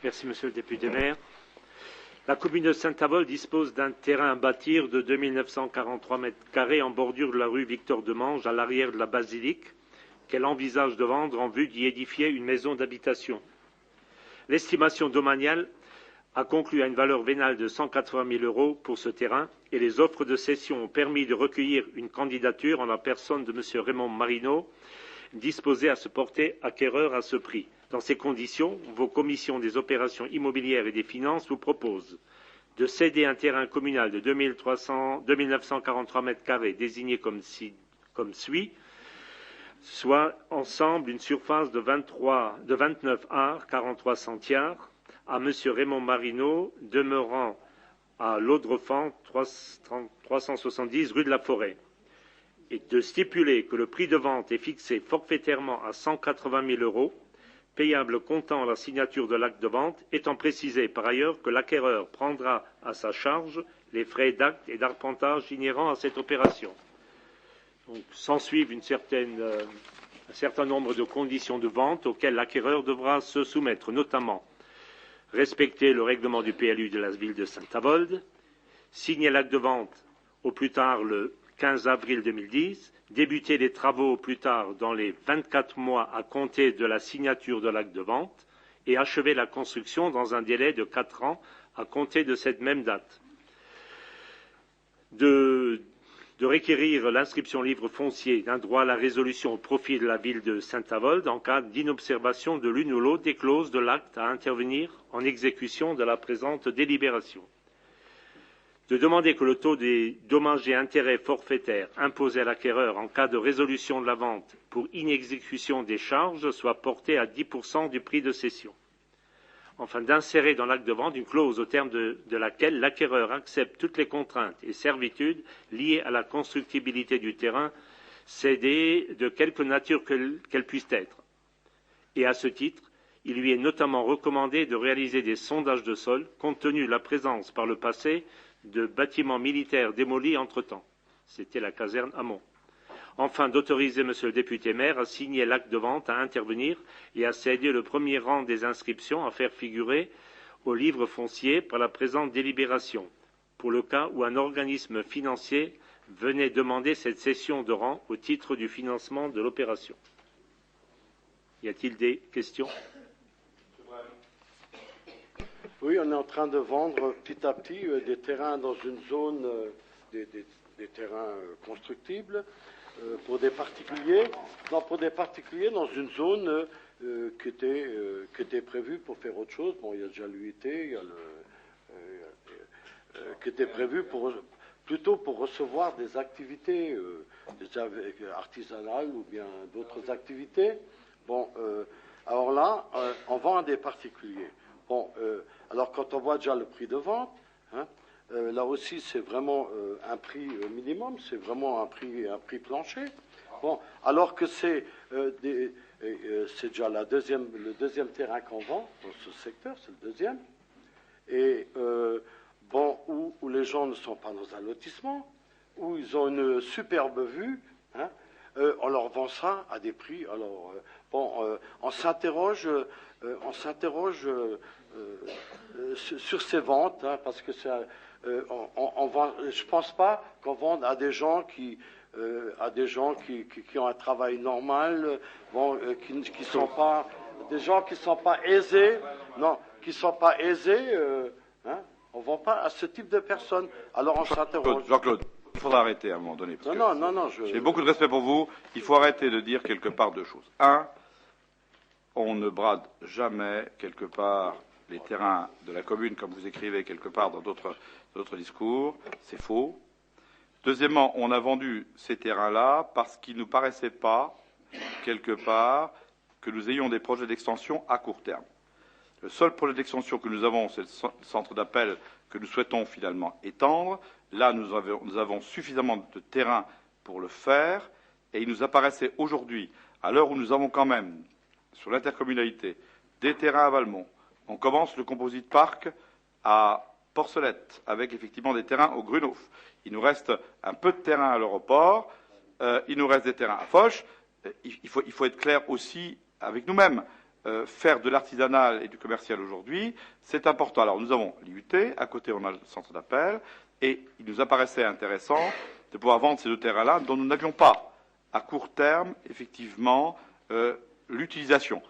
Merci, monsieur le député maire. La commune de Saint-Avold dispose d'un terrain à bâtir de 2943 mètres carrés en bordure de la rue Victor-Demange, à l'arrière de la basilique, qu'elle envisage de vendre en vue d'y édifier une maison d'habitation. L'estimation domaniale a conclu à une valeur vénale de 180 000 € pour ce terrain et les offres de cession ont permis de recueillir une candidature en la personne de M. Raymond Marino, disposé à se porter acquéreur à ce prix. Dans ces conditions, vos commissions des opérations immobilières et des finances vous proposent de céder un terrain communal de 2943 mètres carrés désigné comme suit, soit ensemble une surface de 29 arts 43 centiares à M. Raymond Marino, demeurant à l'Audrefant 370 rue de la Forêt, et de stipuler que le prix de vente est fixé forfaitairement à 180 000 €, payable comptant la signature de l'acte de vente, étant précisé par ailleurs que l'acquéreur prendra à sa charge les frais d'acte et d'arpentage inhérents à cette opération. Donc, s'ensuivent un certain nombre de conditions de vente auxquelles l'acquéreur devra se soumettre, notamment respecter le règlement du PLU de la ville de Saint-Avold, signer l'acte de vente au plus tard le 15 avril 2010, débuter les travaux au plus tard dans les 24 mois à compter de la signature de l'acte de vente et achever la construction dans un délai de 4 ans à compter de cette même date. De requérir l'inscription au livre foncier d'un droit à la résolution au profit de la ville de Saint-Avold en cas d'inobservation de l'une ou l'autre des clauses de l'acte à intervenir en exécution de la présente délibération. De demander que le taux des dommages et intérêts forfaitaires imposés à l'acquéreur en cas de résolution de la vente pour inexécution des charges soit porté à 10% du prix de cession. Enfin, d'insérer dans l'acte de vente une clause au terme de laquelle l'acquéreur accepte toutes les contraintes et servitudes liées à la constructibilité du terrain cédé de quelque nature qu'elle puisse être. Et à ce titre, il lui est notamment recommandé de réaliser des sondages de sol compte tenu de la présence par le passé de bâtiments militaires démolis entre-temps. C'était la caserne Hamon. Enfin, d'autoriser M. le député maire à signer l'acte de vente, à intervenir et à céder le premier rang des inscriptions à faire figurer au livre foncier par la présente délibération, pour le cas où un organisme financier venait demander cette cession de rang au titre du financement de l'opération. Y a-t-il des questions? Oui, on est en train de vendre petit à petit des terrains dans une zone, des terrains constructibles pour des particuliers. Non, pour des particuliers dans une zone qui était prévue pour faire autre chose. Bon, il y a déjà l'UIT, il y a qui était prévu plutôt pour recevoir des activités artisanales ou bien d'autres activités. Bon, alors là, on vend à des particuliers. Bon, alors quand on voit déjà le prix de vente, hein, là aussi c'est vraiment un prix minimum, c'est vraiment un prix plancher. Bon, alors que c'est déjà le deuxième terrain qu'on vend dans ce secteur, c'est le deuxième. Et bon, où les gens ne sont pas dans un lotissement, où ils ont une superbe vue, hein, on leur vend ça à des prix. Alors, bon, on s'interroge sur ces ventes, hein, parce que on vend, je pense pas qu'on vende à des gens qui ont un travail normal, bon, qui sont pas des gens qui sont pas aisés, non, qui sont pas aisés. Hein, on vend pas à ce type de personnes. Alors on s'interroge. Jean-Claude, il faudra arrêter à un moment donné. Non. J'ai beaucoup de respect pour vous. Il faut arrêter de dire quelque part deux choses. Un, on ne brade jamais quelque part les terrains de la commune, comme vous écrivez quelque part dans d'autres discours. C'est faux. Deuxièmement, on a vendu ces terrains-là parce qu'il ne nous paraissait pas, quelque part, que nous ayons des projets d'extension à court terme. Le seul projet d'extension que nous avons, c'est le centre d'appel que nous souhaitons finalement étendre. Là, nous avons suffisamment de terrain pour le faire, et il nous apparaissait aujourd'hui, à l'heure où nous avons quand même, sur l'intercommunalité, des terrains à Valmont. On commence le composite park à Porcelette, avec effectivement des terrains au Grunoff. Il nous reste un peu de terrain à l'aéroport, il nous reste des terrains à Foch. Il faut être clair aussi avec nous-mêmes. faire de l'artisanal et du commercial aujourd'hui, c'est important. Alors nous avons l'IUT, à côté on a le centre d'appel, et il nous apparaissait intéressant de pouvoir vendre ces deux terrains-là dont nous n'avions pas à court terme, effectivement, l'utilisation.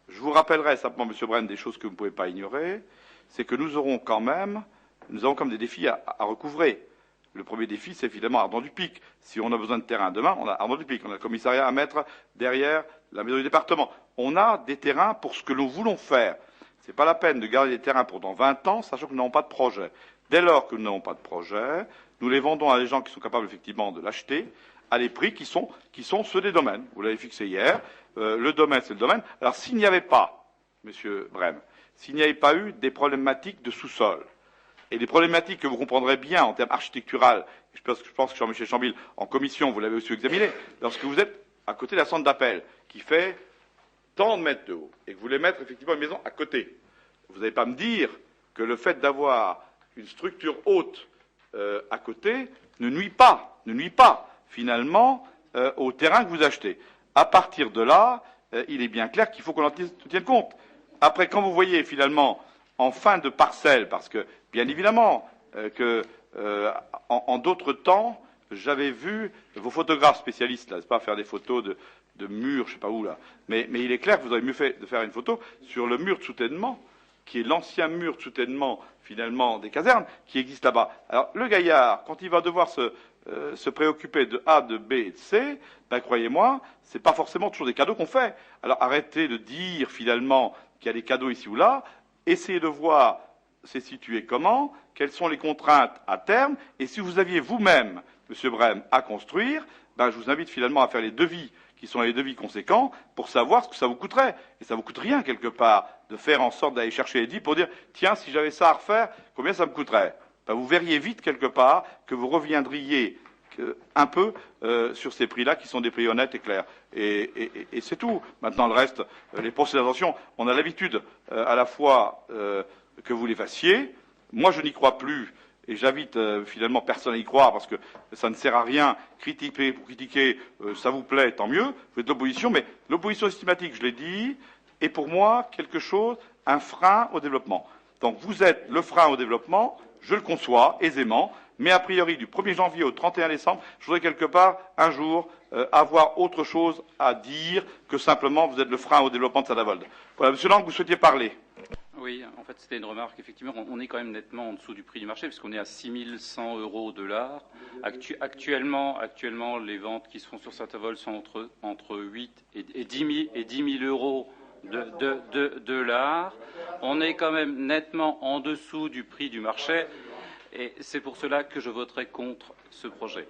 Je vous rappellerai simplement, M. Brenne, des choses que vous ne pouvez pas ignorer, c'est que nous avons quand même des défis à recouvrer. Le premier défi, c'est évidemment Ardent-du-Pic. Si on a besoin de terrain demain, on a Ardent-du-Pic. On a le commissariat à mettre derrière la maison du département. On a des terrains pour ce que nous voulons faire. Ce n'est pas la peine de garder des terrains pour dans 20 ans, sachant que nous n'avons pas de projet. Dès lors que nous n'avons pas de projet, nous les vendons à des gens qui sont capables effectivement de l'acheter à des prix qui sont ceux des domaines. Vous l'avez fixé hier. Le domaine, c'est le domaine. Alors s'il n'y avait pas, M. Brem, s'il n'y avait pas eu des problématiques de sous-sol, et des problématiques que vous comprendrez bien en termes architectural, je pense que Jean-Michel Chambil, en commission, vous l'avez aussi examiné, lorsque vous êtes à côté de la centre d'appel, qui fait tant de mètres de haut, et que vous voulez mettre effectivement une maison à côté, vous n'allez pas me dire que le fait d'avoir une structure haute à côté ne nuit pas finalement au terrain que vous achetez. À partir de là, il est bien clair qu'il faut qu'on en tienne compte. Après, quand vous voyez finalement en fin de parcelle, parce que bien évidemment en d'autres temps, j'avais vu vos photographes spécialistes, là, c'est pas faire des photos de murs, je sais pas où là, mais il est clair que vous auriez mieux fait de faire une photo sur le mur de soutènement, qui est l'ancien mur de soutènement finalement des casernes, qui existe là-bas. Alors le gaillard, quand il va devoir se préoccuper de A, de B et de C, ben croyez-moi, c'est pas forcément toujours des cadeaux qu'on fait. Alors arrêtez de dire finalement qu'il y a des cadeaux ici ou là, essayez de voir c'est situé comment, quelles sont les contraintes à terme, et si vous aviez vous-même, M. Brem, à construire, ben je vous invite finalement à faire les devis qui sont les devis conséquents pour savoir ce que ça vous coûterait. Et ça vous coûte rien quelque part de faire en sorte d'aller chercher les devis pour dire tiens, si j'avais ça à refaire, combien ça me coûterait? Ben, vous verriez vite quelque part que vous reviendriez un peu sur ces prix-là qui sont des prix honnêtes et clairs. Et c'est tout. Maintenant, le reste, les procès d'intention, on a l'habitude à la fois que vous les fassiez. Moi, je n'y crois plus. Et j'invite finalement personne à y croire parce que ça ne sert à rien. Critiquer pour critiquer, ça vous plaît, tant mieux. Vous faites de l'opposition, mais l'opposition systématique, je l'ai dit, est pour moi quelque chose, un frein au développement. Donc vous êtes le frein au développement, je le conçois aisément, mais a priori du 1er janvier au 31 décembre, je voudrais quelque part un jour avoir autre chose à dire que simplement vous êtes le frein au développement de Saint-Avold. Voilà, Monsieur Lang, vous souhaitiez parler. Oui, en fait, c'était une remarque. Effectivement, on est quand même nettement en dessous du prix du marché, puisqu'on est à 6 100 € au dollar. Actuellement, les ventes qui se font sur Saint-Avold sont entre 8 et 10 000 euros de l'art. On est quand même nettement en dessous du prix du marché, et c'est pour cela que je voterai contre ce projet.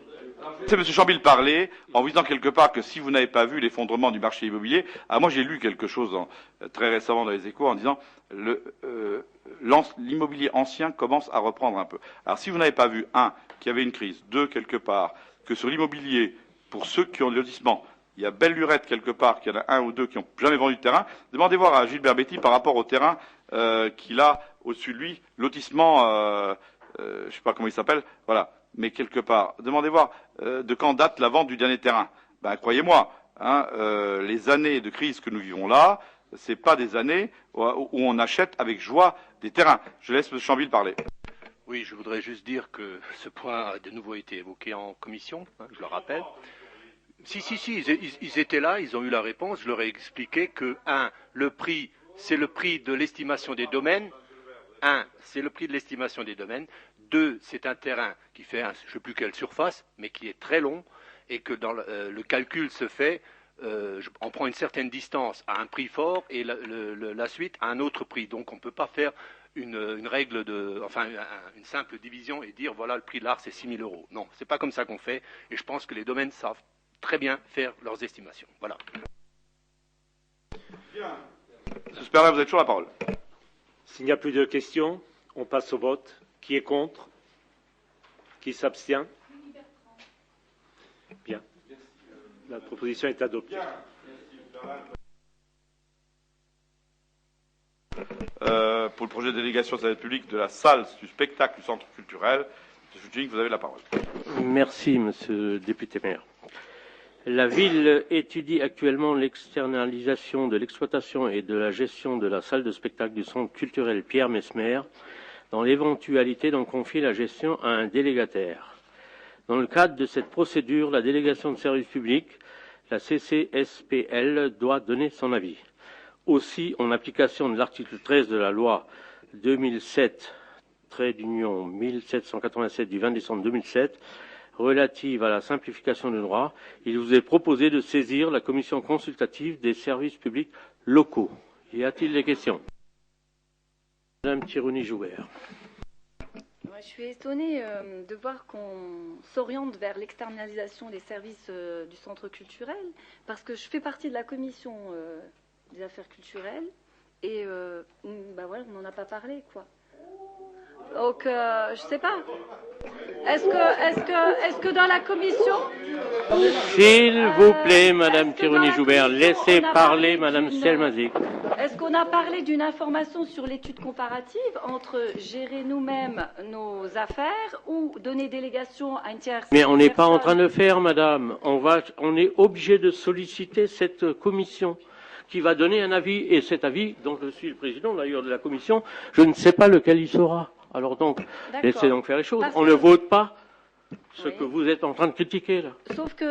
C'est M. Chambil parler en vous disant quelque part que si vous n'avez pas vu l'effondrement du marché immobilier, moi j'ai lu quelque chose très récemment dans les Échos en disant l'immobilier ancien commence à reprendre un peu. Alors si vous n'avez pas vu, qu'il y avait une crise, quelque part, que sur l'immobilier, pour ceux qui ont le lotissement, il y a belle lurette quelque part, qu'il y en a un ou deux qui n'ont jamais vendu de terrain, demandez voir à Gilbert Betty par rapport au terrain qu'il a au-dessus de lui, lotissement, je ne sais pas comment il s'appelle, voilà. Mais quelque part, demandez voir de quand date la vente du dernier terrain. Ben, croyez-moi, les années de crise que nous vivons là, c'est pas des années où on achète avec joie des terrains. Je laisse M. Chambil parler. Oui, je voudrais juste dire que ce point a de nouveau été évoqué en commission, je le rappelle. Si, ils étaient là, ils ont eu la réponse. Je leur ai expliqué que, le prix, c'est le prix de l'estimation des domaines. C'est le prix de l'estimation des domaines. 2, c'est un terrain qui fait, je ne sais plus quelle surface, mais qui est très long, et que dans le calcul se fait, on prend une certaine distance à un prix fort, et la suite à un autre prix. Donc on ne peut pas faire une règle une simple division et dire voilà le prix de l'art c'est 6 000 €. Non, c'est pas comme ça qu'on fait, et je pense que les domaines savent très bien faire leurs estimations. Voilà. Bien. M. Sperlin, vous avez toujours la parole. S'il n'y a plus de questions, on passe au vote. Qui est contre? Qui s'abstient? Bien. La proposition est adoptée. Pour le projet de délégation de la République de la salle du spectacle du centre culturel, M. Fudging, vous avez la parole. Merci, Monsieur le député maire. La ville étudie actuellement l'externalisation de l'exploitation et de la gestion de la salle de spectacle du centre culturel Pierre Messmer, dans l'éventualité d'en confier la gestion à un délégataire. Dans le cadre de cette procédure, la délégation de service public, la CCSPL, doit donner son avis. Aussi, en application de l'article 13 de la loi 2007-1787 du 20 décembre 2007, relative à la simplification du droit, il vous est proposé de saisir la commission consultative des services publics locaux. Y a-t-il des questions? Madame Thirouni-Joubert. Je suis étonnée de voir qu'on s'oriente vers l'externalisation des services du centre culturel, parce que je fais partie de la commission des affaires culturelles, et voilà, on n'en a pas parlé, quoi. Donc, je sais pas. Est-ce que dans la commission... S'il vous plaît, Madame Thirouni-Joubert, laissez parler Madame Selmazik. Est-ce qu'on a parlé d'une information sur l'étude comparative entre gérer nous-mêmes nos affaires ou donner délégation à une tierce Mais on n'est pas en personne? train de faire, Madame. On est obligé de solliciter cette commission qui va donner un avis. Et cet avis, dont je suis le président d'ailleurs de la commission, je ne sais pas lequel il sera. Alors donc, laissez donc faire les choses. On ne vote pas ce que vous êtes en train de critiquer là. Sauf que,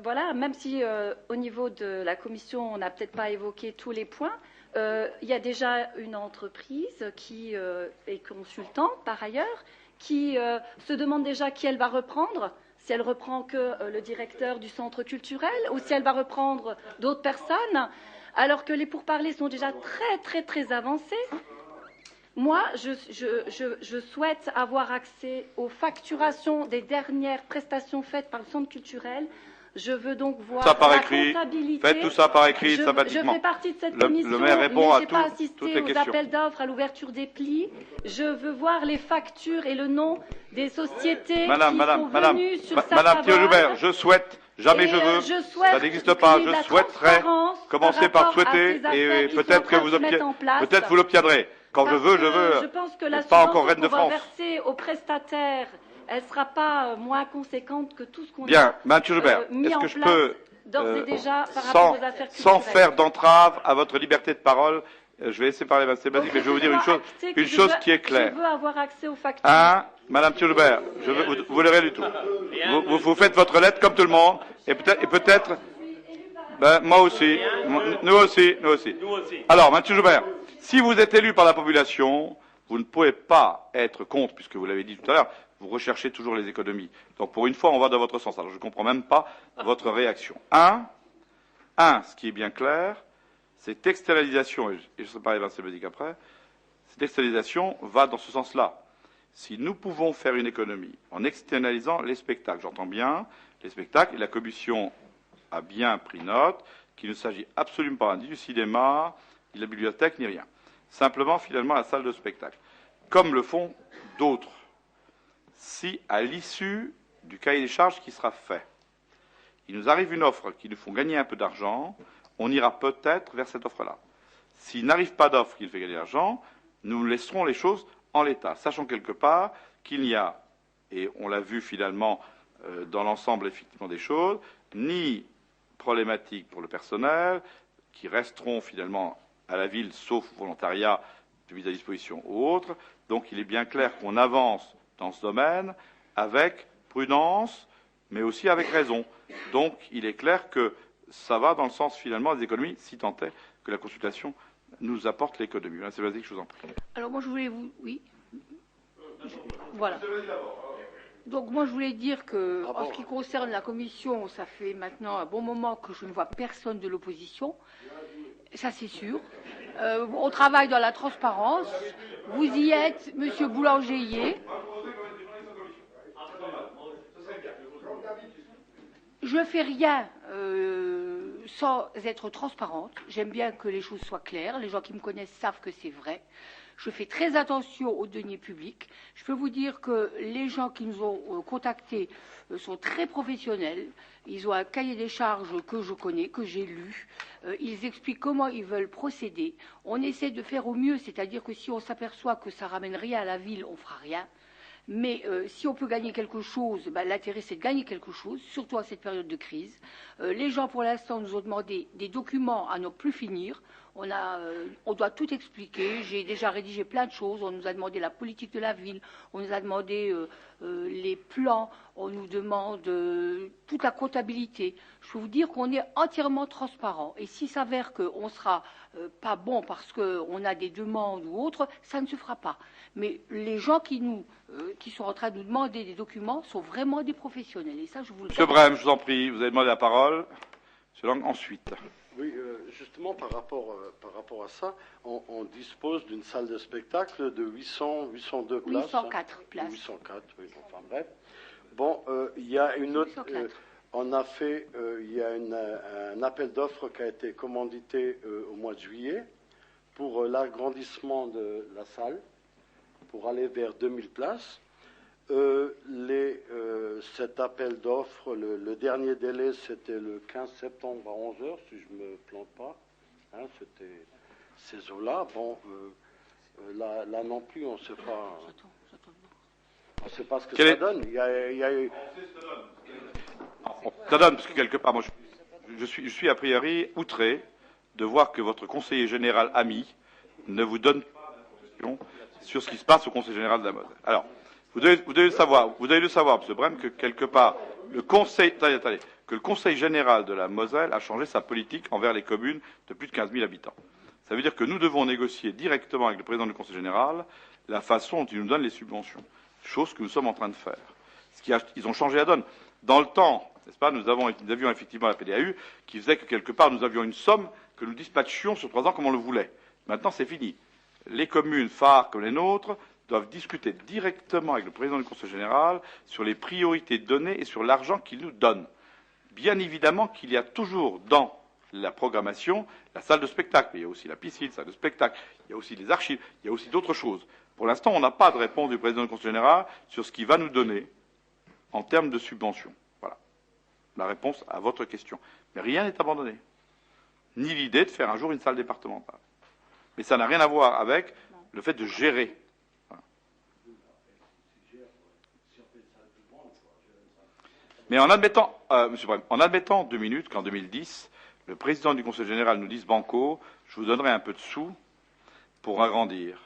voilà, même si au niveau de la commission, on n'a peut-être pas évoqué tous les points, il y a déjà une entreprise qui est consultante par ailleurs, qui se demande déjà qui elle va reprendre, si elle reprend que le directeur du centre culturel ou si elle va reprendre d'autres personnes, alors que les pourparlers sont déjà très avancés. Moi, je souhaite avoir accès aux facturations des dernières prestations faites par le centre culturel. Je veux donc voir ça par la écrit. comptabilité. Faites tout ça par écrit, sympathiquement. Je fais partie de cette commission, le maire répond mais à je n'ai pas toutes assisté les aux questions. appels d'offres, à l'ouverture des plis. Je veux voir les factures et le nom des sociétés qui sont venues sur Madame Thirouni-Joubert, je souhaite, jamais je veux, ça n'existe pas, je souhaiterais, commencer par souhaiter, et peut-être que vous l'obtiendrez. Quand je veux, je pense que la pas encore reine de subvention qu'on va France. verser aux prestataires, elle ne sera pas moins conséquente que tout ce qu'on Bien, a Madame Thirouni-Joubert, mis est-ce en que je place peux, d'ores et déjà par rapport aux affaires culturelles. sans faire d'entrave à votre liberté de parole, je vais laisser parler Mme Selmazik, mais je vais vous dire une chose qui est claire. Je veux avoir accès aux factures. Madame Thirouni-Joubert, vous l'aurez du tout. Vous faites votre lettre comme tout le monde, et peut-être, moi aussi, nous aussi. Alors, Madame Thirouni-Joubert, si vous êtes élu par la population, vous ne pouvez pas être contre, puisque vous l'avez dit tout à l'heure, vous recherchez toujours les économies. Donc pour une fois, on va dans votre sens. Alors je ne comprends même pas votre réaction. Ce qui est bien clair, cette externalisation, et je serai parler Vincent Selmazik après, cette externalisation va dans ce sens-là. Si nous pouvons faire une économie en externalisant les spectacles, j'entends bien les spectacles, et la commission a bien pris note qu'il ne s'agit absolument pas ni du cinéma, ni de la bibliothèque, ni rien. Simplement, finalement, la salle de spectacle. Comme le font d'autres. Si, à l'issue du cahier des charges qui sera fait, il nous arrive une offre qui nous font gagner un peu d'argent, on ira peut-être vers cette offre-là. S'il n'arrive pas d'offre qui nous fait gagner de l'argent, nous laisserons les choses en l'état, sachant quelque part qu'il n'y a, et on l'a vu finalement dans l'ensemble effectivement des choses, ni problématique pour le personnel, qui resteront finalement à la ville, sauf volontariat de mise à disposition ou autre. Donc il est bien clair qu'on avance dans ce domaine avec prudence, mais aussi avec raison. Donc il est clair que ça va dans le sens finalement des économies, si tant est que la consultation nous apporte l'économie. Madame Selmazik, je vous en prie. Alors moi je voulais vous... Oui. Voilà. Donc moi je voulais dire que en ce qui concerne la commission, ça fait maintenant un bon moment que je ne vois personne de l'opposition. Ça c'est sûr. On travaille dans la transparence. Vous y êtes, Monsieur Boulanger y est. Je ne fais rien sans être transparente. J'aime bien que les choses soient claires. Les gens qui me connaissent savent que c'est vrai. Je fais très attention aux deniers publics. Je peux vous dire que les gens qui nous ont contactés sont très professionnels. Ils ont un cahier des charges que je connais, que j'ai lu. Ils expliquent comment ils veulent procéder. On essaie de faire au mieux, c'est-à-dire que si on s'aperçoit que ça ramène rien à la ville, on fera rien. Mais si on peut gagner quelque chose, l'intérêt c'est de gagner quelque chose, surtout à cette période de crise. Les gens pour l'instant nous ont demandé des documents à n'en plus finir. On doit tout expliquer. J'ai déjà rédigé plein de choses. On nous a demandé la politique de la ville, on nous a demandé les plans, on nous demande toute la comptabilité. Je peux vous dire qu'on est entièrement transparent. Et s'il s'avère qu'on ne sera pas bon parce qu'on a des demandes ou autres, ça ne se fera pas. Mais les gens qui sont en train de nous demander des documents sont vraiment des professionnels. Et ça, je vous le dis. Monsieur Brem, je vous en prie, vous avez demandé la parole. Monsieur Lang, ensuite. Oui, justement, par rapport à ça, on dispose d'une salle de spectacle de 802 places. 804 places. 804, oui, enfin bref. Bon, il y a une autre... on a fait... il y a un appel d'offres qui a été commandité au mois de juillet pour l'agrandissement de la salle, pour aller vers 2000 places. Cet appel d'offres, le dernier délai, c'était le 15 septembre à 11h, si je ne me plante pas. Hein, c'était ces eaux-là. Bon, là non plus, on ne sait pas... On ne sait pas ce que ça donne. Il y a eu... Ça donne, parce que quelque part, moi, je suis a priori outré de voir que votre conseiller général ami ne vous donne pas d'informations sur ce qui se passe au conseil général de la Moselle. Alors, vous devez le savoir, M. Brem, que quelque part, le conseil général de la Moselle a changé sa politique envers les communes de plus de 15 000 habitants. Ça veut dire que nous devons négocier directement avec le président du conseil général la façon dont il nous donne les subventions, chose que nous sommes en train de faire. Ils ont changé la donne. Dans le temps, n'est-ce pas, nous avions effectivement la PDAU qui faisait que quelque part nous avions une somme que nous dispatchions sur 3 ans comme on le voulait. Maintenant, c'est fini. Les communes phares comme les nôtres doivent discuter directement avec le président du conseil général sur les priorités données et sur l'argent qu'il nous donne. Bien évidemment qu'il y a toujours dans la programmation la salle de spectacle, mais il y a aussi la piscine, la salle de spectacle, il y a aussi les archives, il y a aussi d'autres choses. Pour l'instant, on n'a pas de réponse du président du conseil général sur ce qu'il va nous donner en termes de subventions. Voilà la réponse à votre question. Mais rien n'est abandonné. Ni l'idée de faire un jour une salle départementale. Mais ça n'a rien à voir avec le fait de gérer. Voilà. Mais en admettant, Monsieur Brem, en admettant 2 minutes qu'en 2010, le président du Conseil général nous dise banco, je vous donnerai un peu de sous pour agrandir.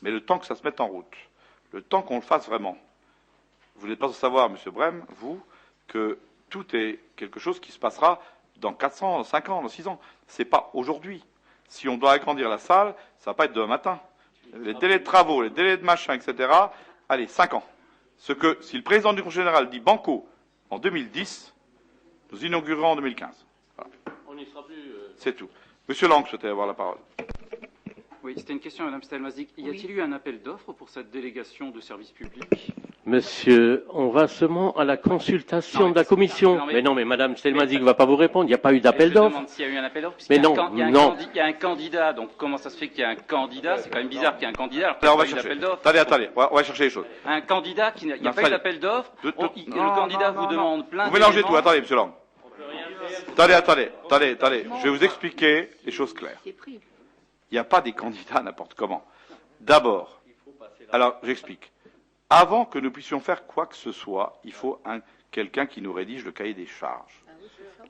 Mais le temps que ça se mette en route, le temps qu'on le fasse vraiment, vous n'êtes pas sans savoir, Monsieur Brem, vous, que tout est quelque chose qui se passera dans 4 ans, dans 5 ans, dans 6 ans. C'est pas aujourd'hui. Si on doit agrandir la salle, ça va pas être demain matin. Les délais de travaux, les délais de machin, etc. Allez, 5 ans. Si le président du Conseil général dit banco en 2010, nous inaugurerons en 2015. Voilà. On n'y sera plus. C'est tout. Monsieur Lang souhaitait avoir la parole. Oui, c'était une question à Mme Stelmazik. Y a-t-il eu un appel d'offres pour cette délégation de service public? Monsieur, on va seulement à la consultation de la commission. Mais non, mais Mme Stelmazik ne va pas vous répondre. Il n'y a pas eu d'appel d'offres. Je demande s'il y a eu un appel d'offres. Mais non, non. Il y a un candidat. Donc comment ça se fait qu'il y a un candidat? C'est quand même bizarre qu'il y ait un candidat alors qu'il Alors, n'y a pas eu d'appel d'offres. Attendez, on va chercher les choses. Un candidat qui n'a pas eu d'appel d'offres. Le candidat vous demande plein de. Vous mélangez tout. Attendez, Monsieur Lang. Attendez. Je vais vous expliquer les choses claires. Il n'y a pas des candidats n'importe comment. D'abord, alors j'explique. Avant que nous puissions faire quoi que ce soit, il faut quelqu'un qui nous rédige le cahier des charges.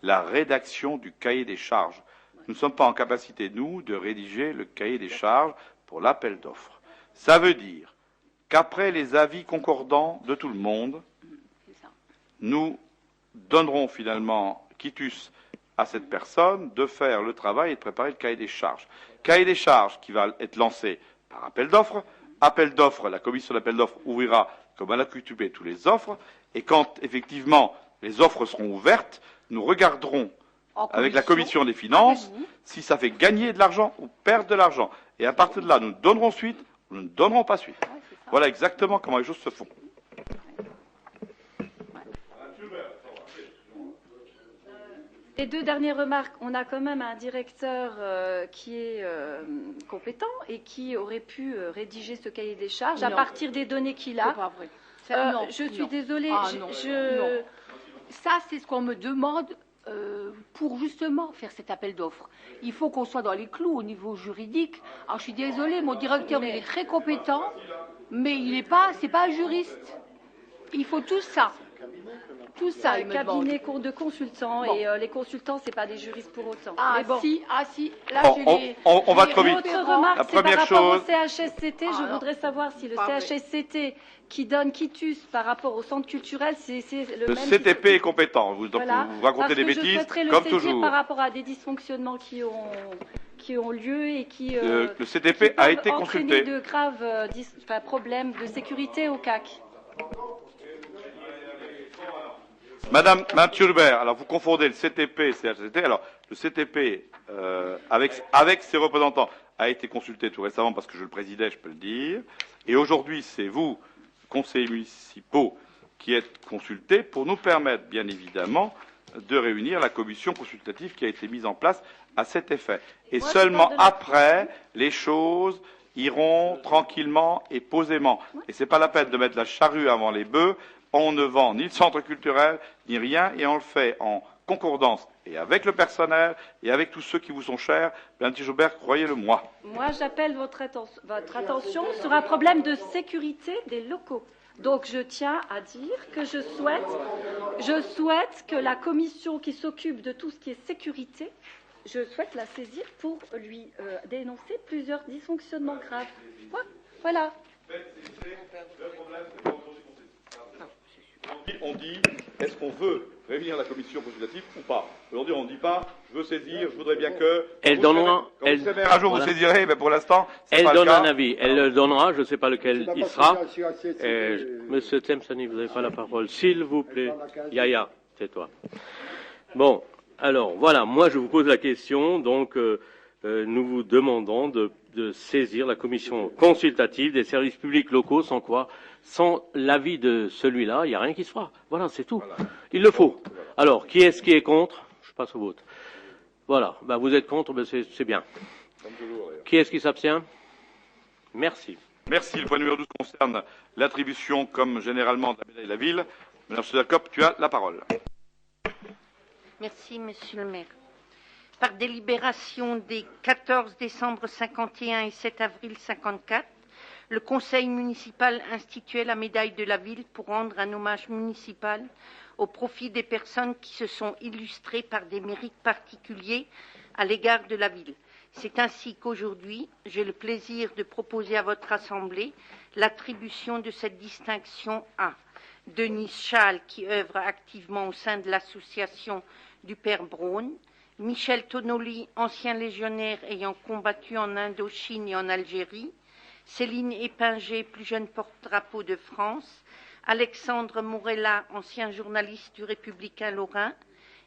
La rédaction du cahier des charges. Nous ne sommes pas en capacité, nous, de rédiger le cahier des charges pour l'appel d'offres. Ça veut dire qu'après les avis concordants de tout le monde, nous donnerons finalement quitus à cette personne de faire le travail et de préparer le cahier des charges. Cahier des charges qui va être lancé par appel d'offres. Appel d'offres, la commission d'appel d'offres ouvrira comme à l'accoutumée tous les offres, et quand effectivement les offres seront ouvertes, nous regarderons avec la commission des finances si ça fait gagner de l'argent ou perdre de l'argent. Et à partir de là, nous donnerons suite ou nous ne donnerons pas suite. Voilà exactement comment les choses se font. Les 2 dernières remarques, on a quand même un directeur qui est compétent et qui aurait pu rédiger ce cahier des charges à partir des données qu'il a. Pas vrai. Je suis désolée. Non. Ça, c'est ce qu'on me demande pour justement faire cet appel d'offres. Il faut qu'on soit dans les clous au niveau juridique. Alors, je suis désolée, mon directeur, il est très compétent. mais c'est pas un juriste. Il faut tout ça. Tout ça, un il me demande. cabinet de consultants Bon. et les consultants, c'est pas des juristes pour autant. Ah Mais bon. si, là Bon, j'ai les... on va trop vite. Autre remarque, La c'est par première rapport chose- au CHSCT. Je non. voudrais savoir si le Pas vrai. CHSCT qui donne quitus par rapport au centre culturel, c'est le Le même... CTP est compétent. Donc Voilà. vous racontez Parce des que je bêtises, souhaiterais le comme saisir toujours. par rapport à des dysfonctionnements qui ont lieu et qui... Le CTP a été peuvent consulté. entraîner de graves problèmes de sécurité au CAC. Madame Turber, alors vous confondez le CTP et le CHSCT. Alors le CTP, avec ses représentants, a été consulté tout récemment parce que je le présidais, je peux le dire. Et aujourd'hui, c'est vous, conseillers municipaux, qui êtes consultés pour nous permettre, bien évidemment, de réunir la commission consultative qui a été mise en place à cet effet. Et Moi, je seulement parle de la- après, les choses iront tranquillement et posément. Et c'est pas la peine de mettre la charrue avant les bœufs. On ne vend ni le centre culturel, ni rien, et on le fait en concordance et avec le personnel et avec tous ceux qui vous sont chers. Bernard Joubert, croyez-le-moi. Moi, j'appelle votre attention sur un problème de sécurité des locaux. Donc, je tiens à dire que je souhaite que la commission qui s'occupe de tout ce qui est sécurité, je souhaite la saisir pour lui dénoncer plusieurs dysfonctionnements graves. Voilà. On dit, est-ce qu'on veut réunir la commission consultative ou pas? Aujourd'hui, on ne dit pas, je veux saisir, je voudrais bien que... Elle donnera... Quand vous savez, un jour voilà. vous saisirez, mais pour l'instant, c'est Elle pas le donne cas. un avis. Elle le donnera, je ne sais pas lequel il sera. Et Monsieur Tlemceni, vous n'avez pas la parole. S'il vous plaît. Yaya, tais-toi. Bon, alors, voilà, moi je vous pose la question, donc nous vous demandons de saisir la commission consultative des services publics locaux, sans quoi, sans l'avis de celui-là, il n'y a rien qui se fera. Voilà, c'est tout. Il le faut. Alors, qui est-ce qui est contre? Je passe au vote. Voilà, ben, vous êtes contre, ben, c'est bien. Comme toujours, d'ailleurs. Qui est-ce qui s'abstient? Merci. Merci. Le point numéro 12 concerne l'attribution, comme généralement, de la médaille de la ville. Madame Sudakop, tu as la parole. Merci, Monsieur le maire. Par délibération des 14 décembre 51 et 7 avril 54, le conseil municipal instituait la médaille de la ville pour rendre un hommage municipal au profit des personnes qui se sont illustrées par des mérites particuliers à l'égard de la ville. C'est ainsi qu'aujourd'hui, j'ai le plaisir de proposer à votre Assemblée l'attribution de cette distinction à Denis Schall, qui œuvre activement au sein de l'association du Père Braun, Michel Tonoli, ancien légionnaire ayant combattu en Indochine et en Algérie, Céline Épinger, plus jeune porte-drapeau de France, Alexandre Morella, ancien journaliste du Républicain Lorrain,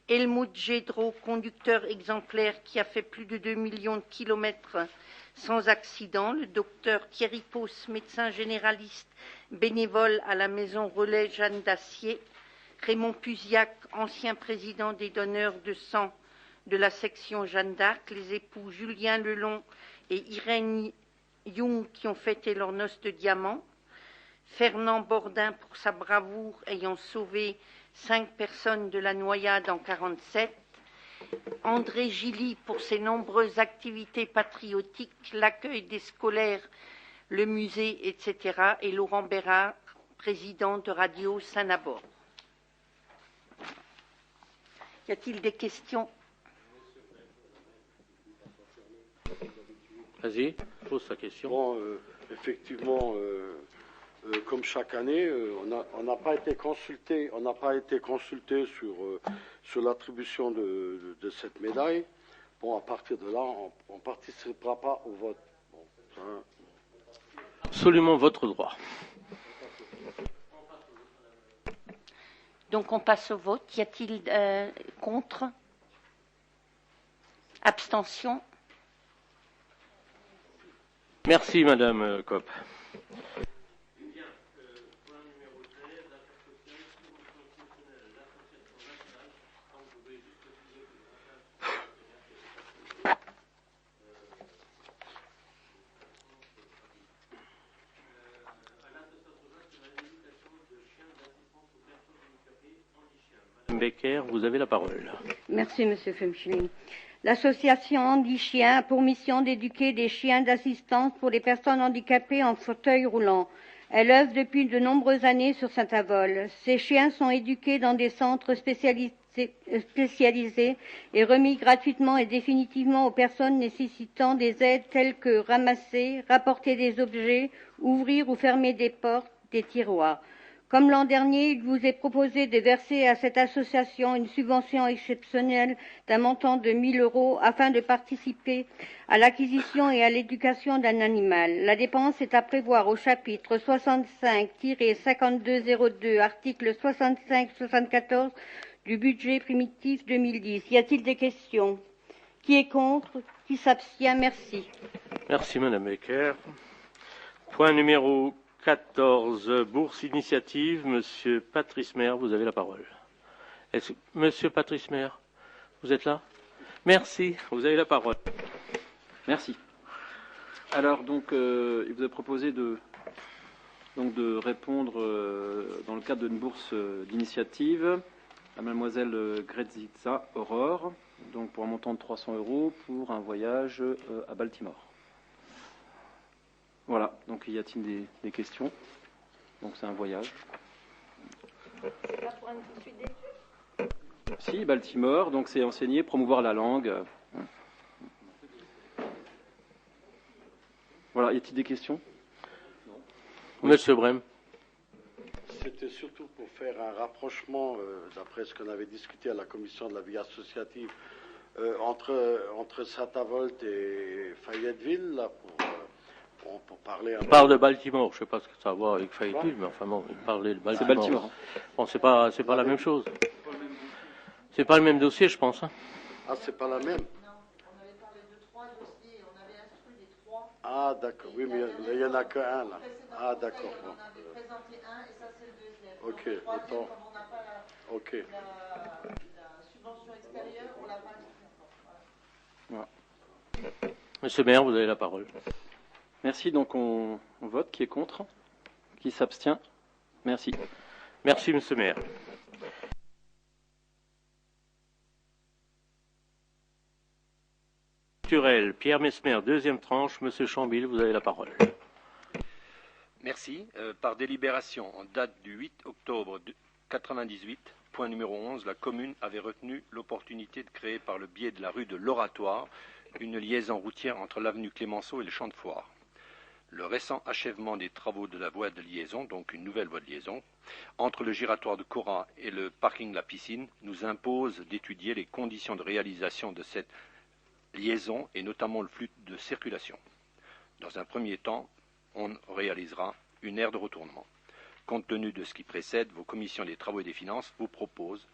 Helmut Gédro, conducteur exemplaire qui a fait plus de 2 millions de kilomètres sans accident, le docteur Thierry Pauss, médecin généraliste bénévole à la maison Relais Jeanne d'Acier, Raymond Puziac, ancien président des donneurs de sang de la section Jeanne d'Arc, les époux Julien Lelon et Irène Young qui ont fêté leur noces de diamant, Fernand Bordin pour sa bravoure ayant sauvé 5 personnes de la noyade en 1947, André Gilly pour ses nombreuses activités patriotiques, l'accueil des scolaires, le musée, etc. et Laurent Bérard, président de Radio Saint-Nabord. Y a-t-il des questions? Vas-y, pose ta question. Bon, effectivement, comme chaque année, on n'a pas été consulté, sur l'attribution de cette médaille. Bon, à partir de là, on ne participera pas au vote. Bon, hein. Absolument votre droit. Donc on passe au vote. Y a-t-il contre? Abstention? Merci, Madame Kopp. Becker, vous avez la parole. Merci, Monsieur Femschling. L'association Handi Chien a pour mission d'éduquer des chiens d'assistance pour les personnes handicapées en fauteuil roulant. Elle œuvre depuis de nombreuses années sur Saint-Avold. Ces chiens sont éduqués dans des centres spécialisés et remis gratuitement et définitivement aux personnes nécessitant des aides telles que ramasser, rapporter des objets, ouvrir ou fermer des portes, des tiroirs. Comme l'an dernier, il vous est proposé de verser à cette association une subvention exceptionnelle d'un montant de 1 000 € afin de participer à l'acquisition et à l'éducation d'un animal. La dépense est à prévoir au chapitre 65-5202, article 65-74 du budget primitif 2010. Y a-t-il des questions? Qui est contre? Qui s'abstient? Merci. Merci, Madame Becker. Point numéro 14, bourse initiative. Monsieur Patrice Maire, vous avez la parole. Monsieur Patrice Maire, vous êtes là? Merci, vous avez la parole. Merci. Alors, donc, il vous est proposé de répondre dans le cadre d'une bourse d'initiative à mademoiselle Grezitza Aurore, donc pour un montant de 300 € pour un voyage à Baltimore. Voilà, donc y a-t-il des questions? Donc c'est un voyage. Si, Baltimore, donc c'est enseigner, promouvoir la langue. Voilà, y a-t-il des questions? Monsieur Brem. C'était surtout pour faire un rapprochement, d'après ce qu'on avait discuté à la commission de la vie associative, entre Saint-Avold et Fayetteville, là, pour parler... On parle de Baltimore, je ne sais pas ce que ça a à voir avec Fayetteville, mais enfin bon, il parlait de Baltimore. C'est Baltimore. Bon, c'est pas la même chose. C'est pas le même dossier, je pense. Hein. Ah, c'est pas la même? Ah, d'accord, oui, mais il n'y en a qu'un, là. Ah, d'accord. On avait présenté un, et ça, c'est le deuxième. Ok, le troisième, autant. comme on n'a pas la subvention extérieure, on l'a pas Voilà. Monsieur Maire, vous avez la parole. Merci, donc on vote. Qui est contre? Qui s'abstient? Merci. Merci, Monsieur Maire. Pierre Mesmer, deuxième tranche. Monsieur Chambil, vous avez la parole. Merci. Par délibération en date du 8 octobre 1998, point numéro 11, la commune avait retenu l'opportunité de créer par le biais de la rue de l'Oratoire une liaison routière entre l'avenue Clémenceau et le champ de foire. Le récent achèvement des travaux de la voie de liaison, donc une nouvelle voie de liaison, entre le giratoire de Cora et le parking de la piscine, nous impose d'étudier les conditions de réalisation de cette liaison et notamment le flux de circulation. Dans un premier temps, on réalisera une aire de retournement. Compte tenu de ce qui précède, vos commissions des travaux et des finances vous proposent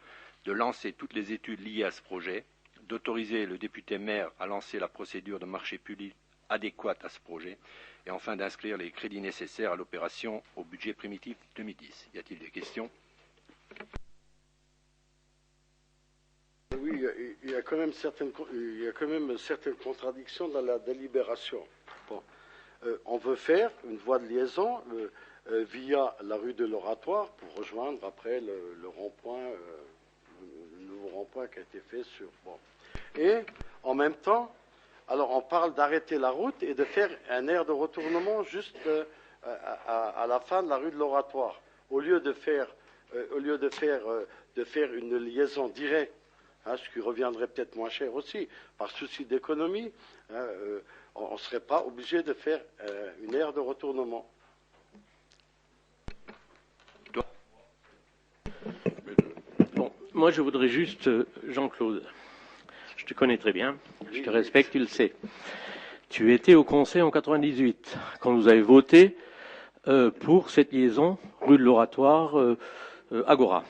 de lancer toutes les études liées à ce projet, d'autoriser le député maire à lancer la procédure de marché public adéquate à ce projet et enfin d'inscrire les crédits nécessaires à l'opération au budget primitif 2010. Y a-t-il des questions? Oui, il y a quand même certaines contradictions dans la délibération. Bon. On veut faire une voie de liaison via la rue de l'Oratoire pour rejoindre après le rond-point, le nouveau rond-point qui a été fait sur... Bon. Et en même temps, alors on parle d'arrêter la route et de faire un aire de retournement juste à la fin de la rue de l'Oratoire, au lieu de faire une liaison directe. Hein, ce qui reviendrait peut-être moins cher aussi, par souci d'économie, hein, on ne serait pas obligé de faire une aire de retournement. Bon, moi je voudrais juste, Jean-Claude, je te connais très bien, je te respecte, tu le sais. Tu étais au Conseil en 98, quand vous avez voté pour cette liaison rue de l'Oratoire Agora.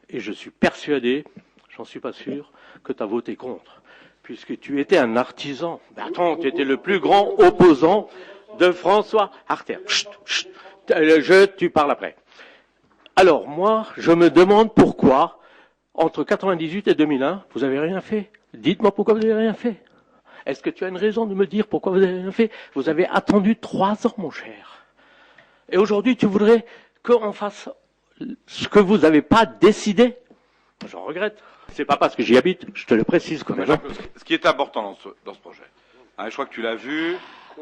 Et je suis persuadé, j'en suis pas sûr, que tu as voté contre, puisque tu étais un artisan. Ben attends, tu étais le plus grand opposant de François Artère. Chut, chut, tu parles après. Alors moi, je me demande pourquoi, entre 98 et 2001, vous avez rien fait. Dites-moi pourquoi vous n'avez rien fait. Est-ce que tu as une raison de me dire pourquoi vous n'avez rien fait? Vous avez attendu 3 ans, mon cher. Et aujourd'hui, tu voudrais qu'on fasse ce que vous n'avez pas décidé? J'en regrette. C'est pas parce que j'y habite, je te le précise quand même. Ce qui est important dans ce projet, hein, je crois que tu l'as vu,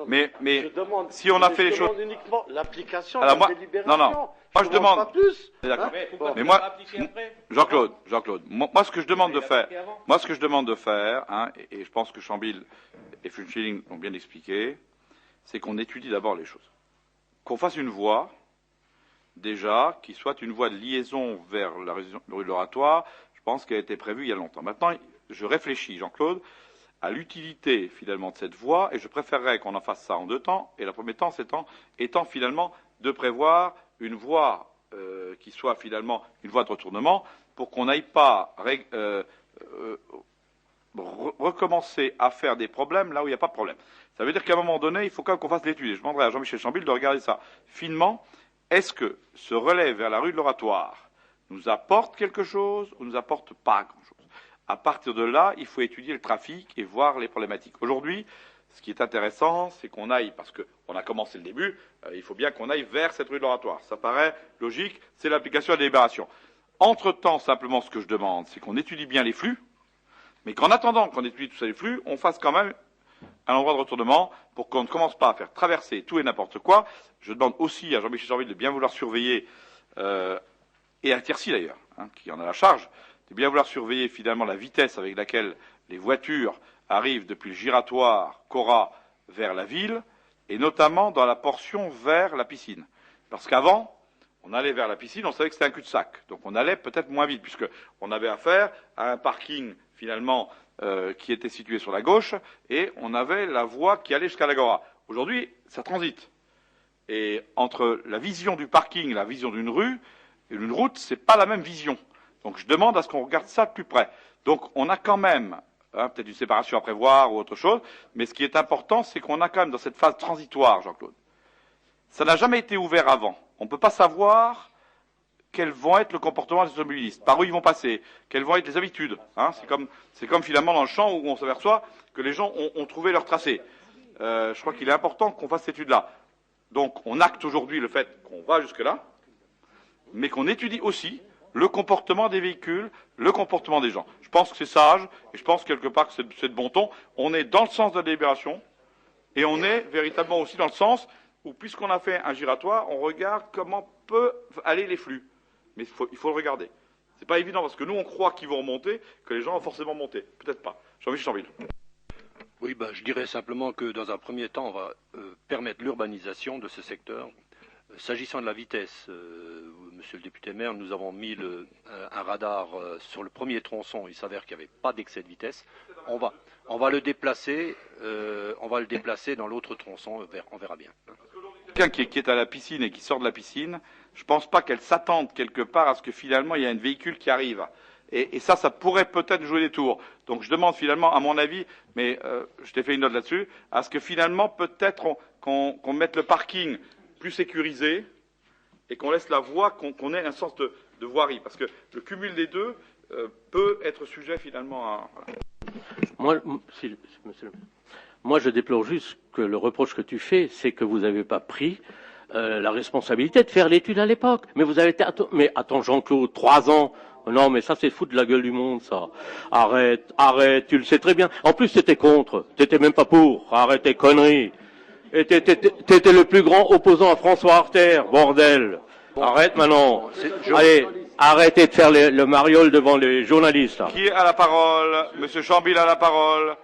mais si on a fait les choses... Je demande uniquement l'application de Alors la délibération. non, moi je demande... Pas plus. D'accord. Bon. Mais moi, Jean-Claude, moi ce que je demande de faire, hein, et je pense que Chambil et Funchilling l'ont bien expliqué, c'est qu'on étudie d'abord les choses. Qu'on fasse une voie, déjà, qui soit une voie de liaison vers la rue de l'Oratoire, je pense qu'elle a été prévue il y a longtemps. Maintenant, je réfléchis, Jean-Claude, à l'utilité finalement de cette voie, et je préférerais qu'on en fasse ça en deux temps, et le premier temps étant finalement de prévoir une voie qui soit finalement une voie de retournement, pour qu'on n'aille pas recommencer à faire des problèmes là où il n'y a pas de problème. Ça veut dire qu'à un moment donné, il faut quand même qu'on fasse l'étude. Je demanderai à Jean-Michel Chambil de regarder ça finement. Est-ce que ce relais vers la rue de l'Oratoire nous apporte quelque chose ou nous apporte pas grand-chose? À partir de là, il faut étudier le trafic et voir les problématiques. Aujourd'hui, ce qui est intéressant, c'est qu'on aille, parce qu'on a commencé le début, il faut bien qu'on aille vers cette rue de l'Oratoire. Ça paraît logique, c'est l'application à la délibération. Entre-temps, simplement, ce que je demande, c'est qu'on étudie bien les flux, mais qu'en attendant qu'on étudie tous ces flux, on fasse quand même un endroit de retournement pour qu'on ne commence pas à faire traverser tout et n'importe quoi. Je demande aussi à Jean-Michel Jarville de bien vouloir surveiller, et à Quercy d'ailleurs, hein, qui en a la charge, de bien vouloir surveiller finalement la vitesse avec laquelle les voitures arrivent depuis le giratoire Cora vers la ville, et notamment dans la portion vers la piscine. Parce qu'avant, on allait vers la piscine, on savait que c'était un cul-de-sac. Donc on allait peut-être moins vite, puisqu'on avait affaire à un parking finalement qui était situé sur la gauche, et on avait la voie qui allait jusqu'à l'Agora. Aujourd'hui, ça transite. Et entre la vision du parking et la vision d'une rue, et d'une route, c'est pas la même vision. Donc je demande à ce qu'on regarde ça de plus près. Donc on a quand même, peut-être une séparation à prévoir ou autre chose, mais ce qui est important, c'est qu'on a quand même dans cette phase transitoire, Jean-Claude. Ça n'a jamais été ouvert avant. On ne peut pas savoir quels vont être le comportement des automobilistes, par où ils vont passer, quelles vont être les habitudes. Hein, c'est comme finalement dans le champ où on s'aperçoit que les gens ont trouvé leur tracé. Je crois qu'il est important qu'on fasse cette étude-là. Donc on acte aujourd'hui le fait qu'on va jusque-là, mais qu'on étudie aussi le comportement des véhicules, le comportement des gens. Je pense que c'est sage, et je pense quelque part que c'est de bon ton. On est dans le sens de la délibération, et on est véritablement aussi dans le sens où, puisqu'on a fait un giratoire, on regarde comment peuvent aller les flux. Mais il faut le regarder. C'est pas évident, parce que nous, on croit qu'ils vont remonter, que les gens vont forcément monter. Peut-être pas. Jean-Michel Chambil. Oui, je dirais simplement que dans un premier temps, on va permettre l'urbanisation de ce secteur. S'agissant de la vitesse, monsieur le député maire, nous avons mis un radar sur le premier tronçon. Il s'avère qu'il n'y avait pas d'excès de vitesse. On va le déplacer dans l'autre tronçon. On verra bien. Quelqu'un qui est à la piscine et qui sort de la piscine, je ne pense pas qu'elle s'attende quelque part à ce que finalement il y a un véhicule qui arrive. Et ça pourrait peut-être jouer des tours. Donc je demande finalement, à mon avis, mais je t'ai fait une note là-dessus, à ce que finalement peut-être qu'on mette le parking plus sécurisé et qu'on laisse la voie, qu'on ait un sens de voirie. Parce que le cumul des deux peut être sujet finalement à... Voilà. Moi, je déplore juste que le reproche que tu fais, c'est que vous n'avez pas pris la responsabilité de faire l'étude à l'époque. Mais vous avez été... Mais attends, Jean-Claude, 3 ans. Non, mais ça, c'est foutre de la gueule du monde, ça. Arrête, tu le sais très bien. En plus, t'étais contre. T'étais même pas pour. Arrête tes conneries. Et t'étais le plus grand opposant à François Arter, bordel. Arrête maintenant. Allez, arrêtez de faire le mariole devant les journalistes. Là. Qui a la parole? Monsieur Chambil a la parole.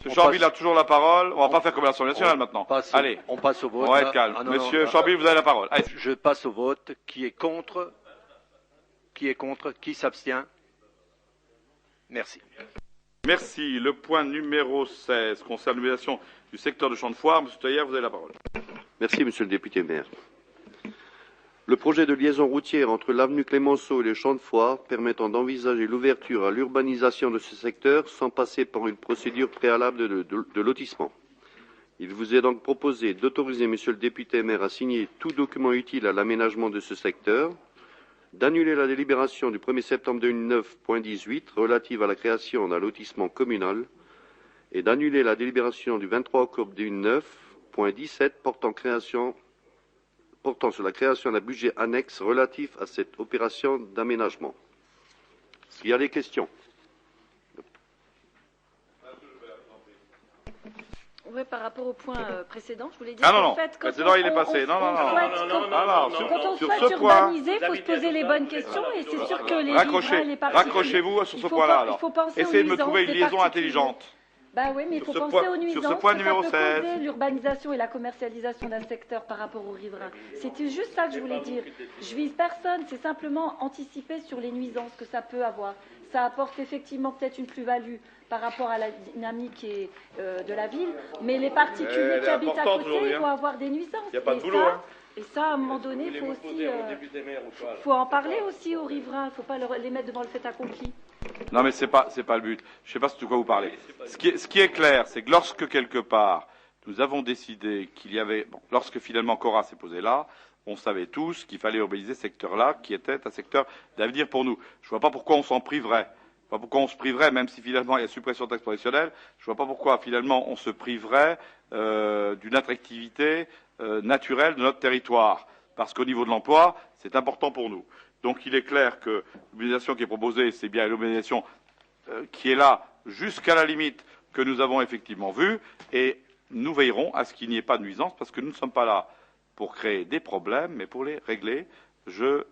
Monsieur Chambil a toujours la parole. On va pas faire comme l'Assemblée nationale maintenant. Allez. On passe au vote. On va être calme. Monsieur Chambil, vous avez la parole. Allez. Je passe au vote. Qui est contre? Qui s'abstient? Merci. Merci. Le point numéro 16 concerne l'utilisation du secteur de champ de foire. Monsieur Taillère, vous avez la parole. Merci, monsieur le député maire. Le projet de liaison routière entre l'avenue Clémenceau et les champs de foire permettant d'envisager l'ouverture à l'urbanisation de ce secteur sans passer par une procédure préalable de lotissement. Il vous est donc proposé d'autoriser monsieur le député maire à signer tout document utile à l'aménagement de ce secteur, d'annuler la délibération du 1er septembre 2009.18 relative à la création d'un lotissement communal et d'annuler la délibération du 23 octobre 2009.17 portant sur la création d'un budget annexe relatif à cette opération d'aménagement. Est-ce qu'il y a des questions? Oui, par rapport au point précédent, je voulais dire Ah non, qu'en non, fait, quand précédent, il est passé. Non, non, non. Quand on souhaite urbaniser, il faut se poser les bonnes questions et c'est sûr que les riverains, les particuliers... Raccrochez-vous sur ce point-là, alors. Essayez de me trouver une liaison intelligente. Bah oui, mais il faut penser aux nuisances sur ce point que numéro ça peut 16. causer l'urbanisation et la commercialisation d'un secteur par rapport aux riverains. C'était juste ça que je voulais dire. Je vise personne, c'est simplement anticiper sur les nuisances que ça peut avoir. Ça apporte effectivement peut-être une plus-value par rapport à la dynamique de la ville, mais les particuliers qui habitent à côté vont avoir des nuisances. Il n'y a pas de boulot, hein. Et ça, à un moment donné, il faut aussi... faut en parler aussi aux riverains, il ne faut pas les mettre devant le fait accompli. Non, mais c'est pas le but. Je ne sais pas de quoi vous parlez. Ce qui est clair, c'est que lorsque quelque part nous avons décidé qu'il y avait, lorsque finalement Cora s'est posé là, on savait tous qu'il fallait urbaniser ce secteur-là, qui était un secteur d'avenir pour nous. Je ne vois pas pourquoi on s'en priverait. Je ne vois pas pourquoi on se priverait, même si finalement il y a suppression de taxe professionnelle. Je ne vois pas pourquoi finalement on se priverait d'une attractivité naturelle de notre territoire, parce qu'au niveau de l'emploi, c'est important pour nous. Donc il est clair que l'urbanisation qui est proposée, c'est bien l'urbanisation qui est là jusqu'à la limite que nous avons effectivement vue, et nous veillerons à ce qu'il n'y ait pas de nuisance, parce que nous ne sommes pas là pour créer des problèmes, mais pour les régler. Je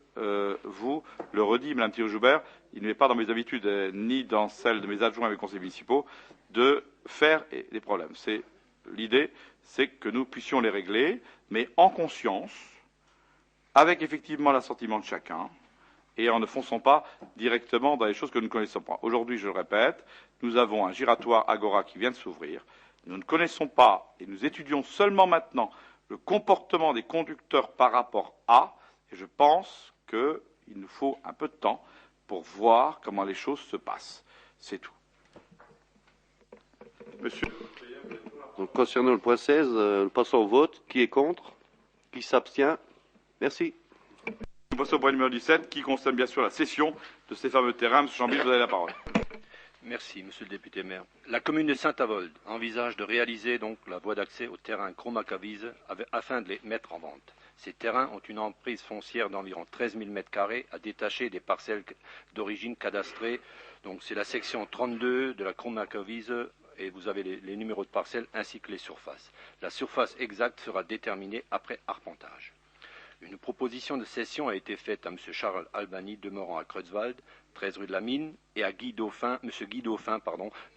vous le redis, Madame Thierry-Joubert, il n'est pas dans mes habitudes, ni dans celles de mes adjoints et mes conseillers municipaux, de faire des problèmes. L'idée, c'est que nous puissions les régler, mais en conscience, avec effectivement l'assentiment de chacun, et en ne fonçant pas directement dans les choses que nous ne connaissons pas. Aujourd'hui, je le répète, nous avons un giratoire Agora qui vient de s'ouvrir. Nous ne connaissons pas, et nous étudions seulement maintenant, le comportement des conducteurs par rapport à, et je pense qu'il nous faut un peu de temps pour voir comment les choses se passent. C'est tout. Monsieur. Donc, concernant le point 16, nous passons au vote. Qui est contre? Qui s'abstient? Merci. Nous passons au point numéro 17, qui concerne bien sûr la cession de ces fameux terrains. Monsieur Chambil, vous avez la parole. Merci, monsieur le député maire. La commune de Saint-Avold envisage de réaliser donc la voie d'accès aux terrains Chromacavise afin de les mettre en vente. Ces terrains ont une emprise foncière d'environ 13 000 m² à détacher des parcelles d'origine cadastrée. Donc c'est la section 32 de la Chromacavise et vous avez les numéros de parcelles ainsi que les surfaces. La surface exacte sera déterminée après arpentage. Une proposition de cession a été faite à M. Charles Albani, demeurant à Creutzwald, 13 rue de la Mine, et à M. Guy Dauphin,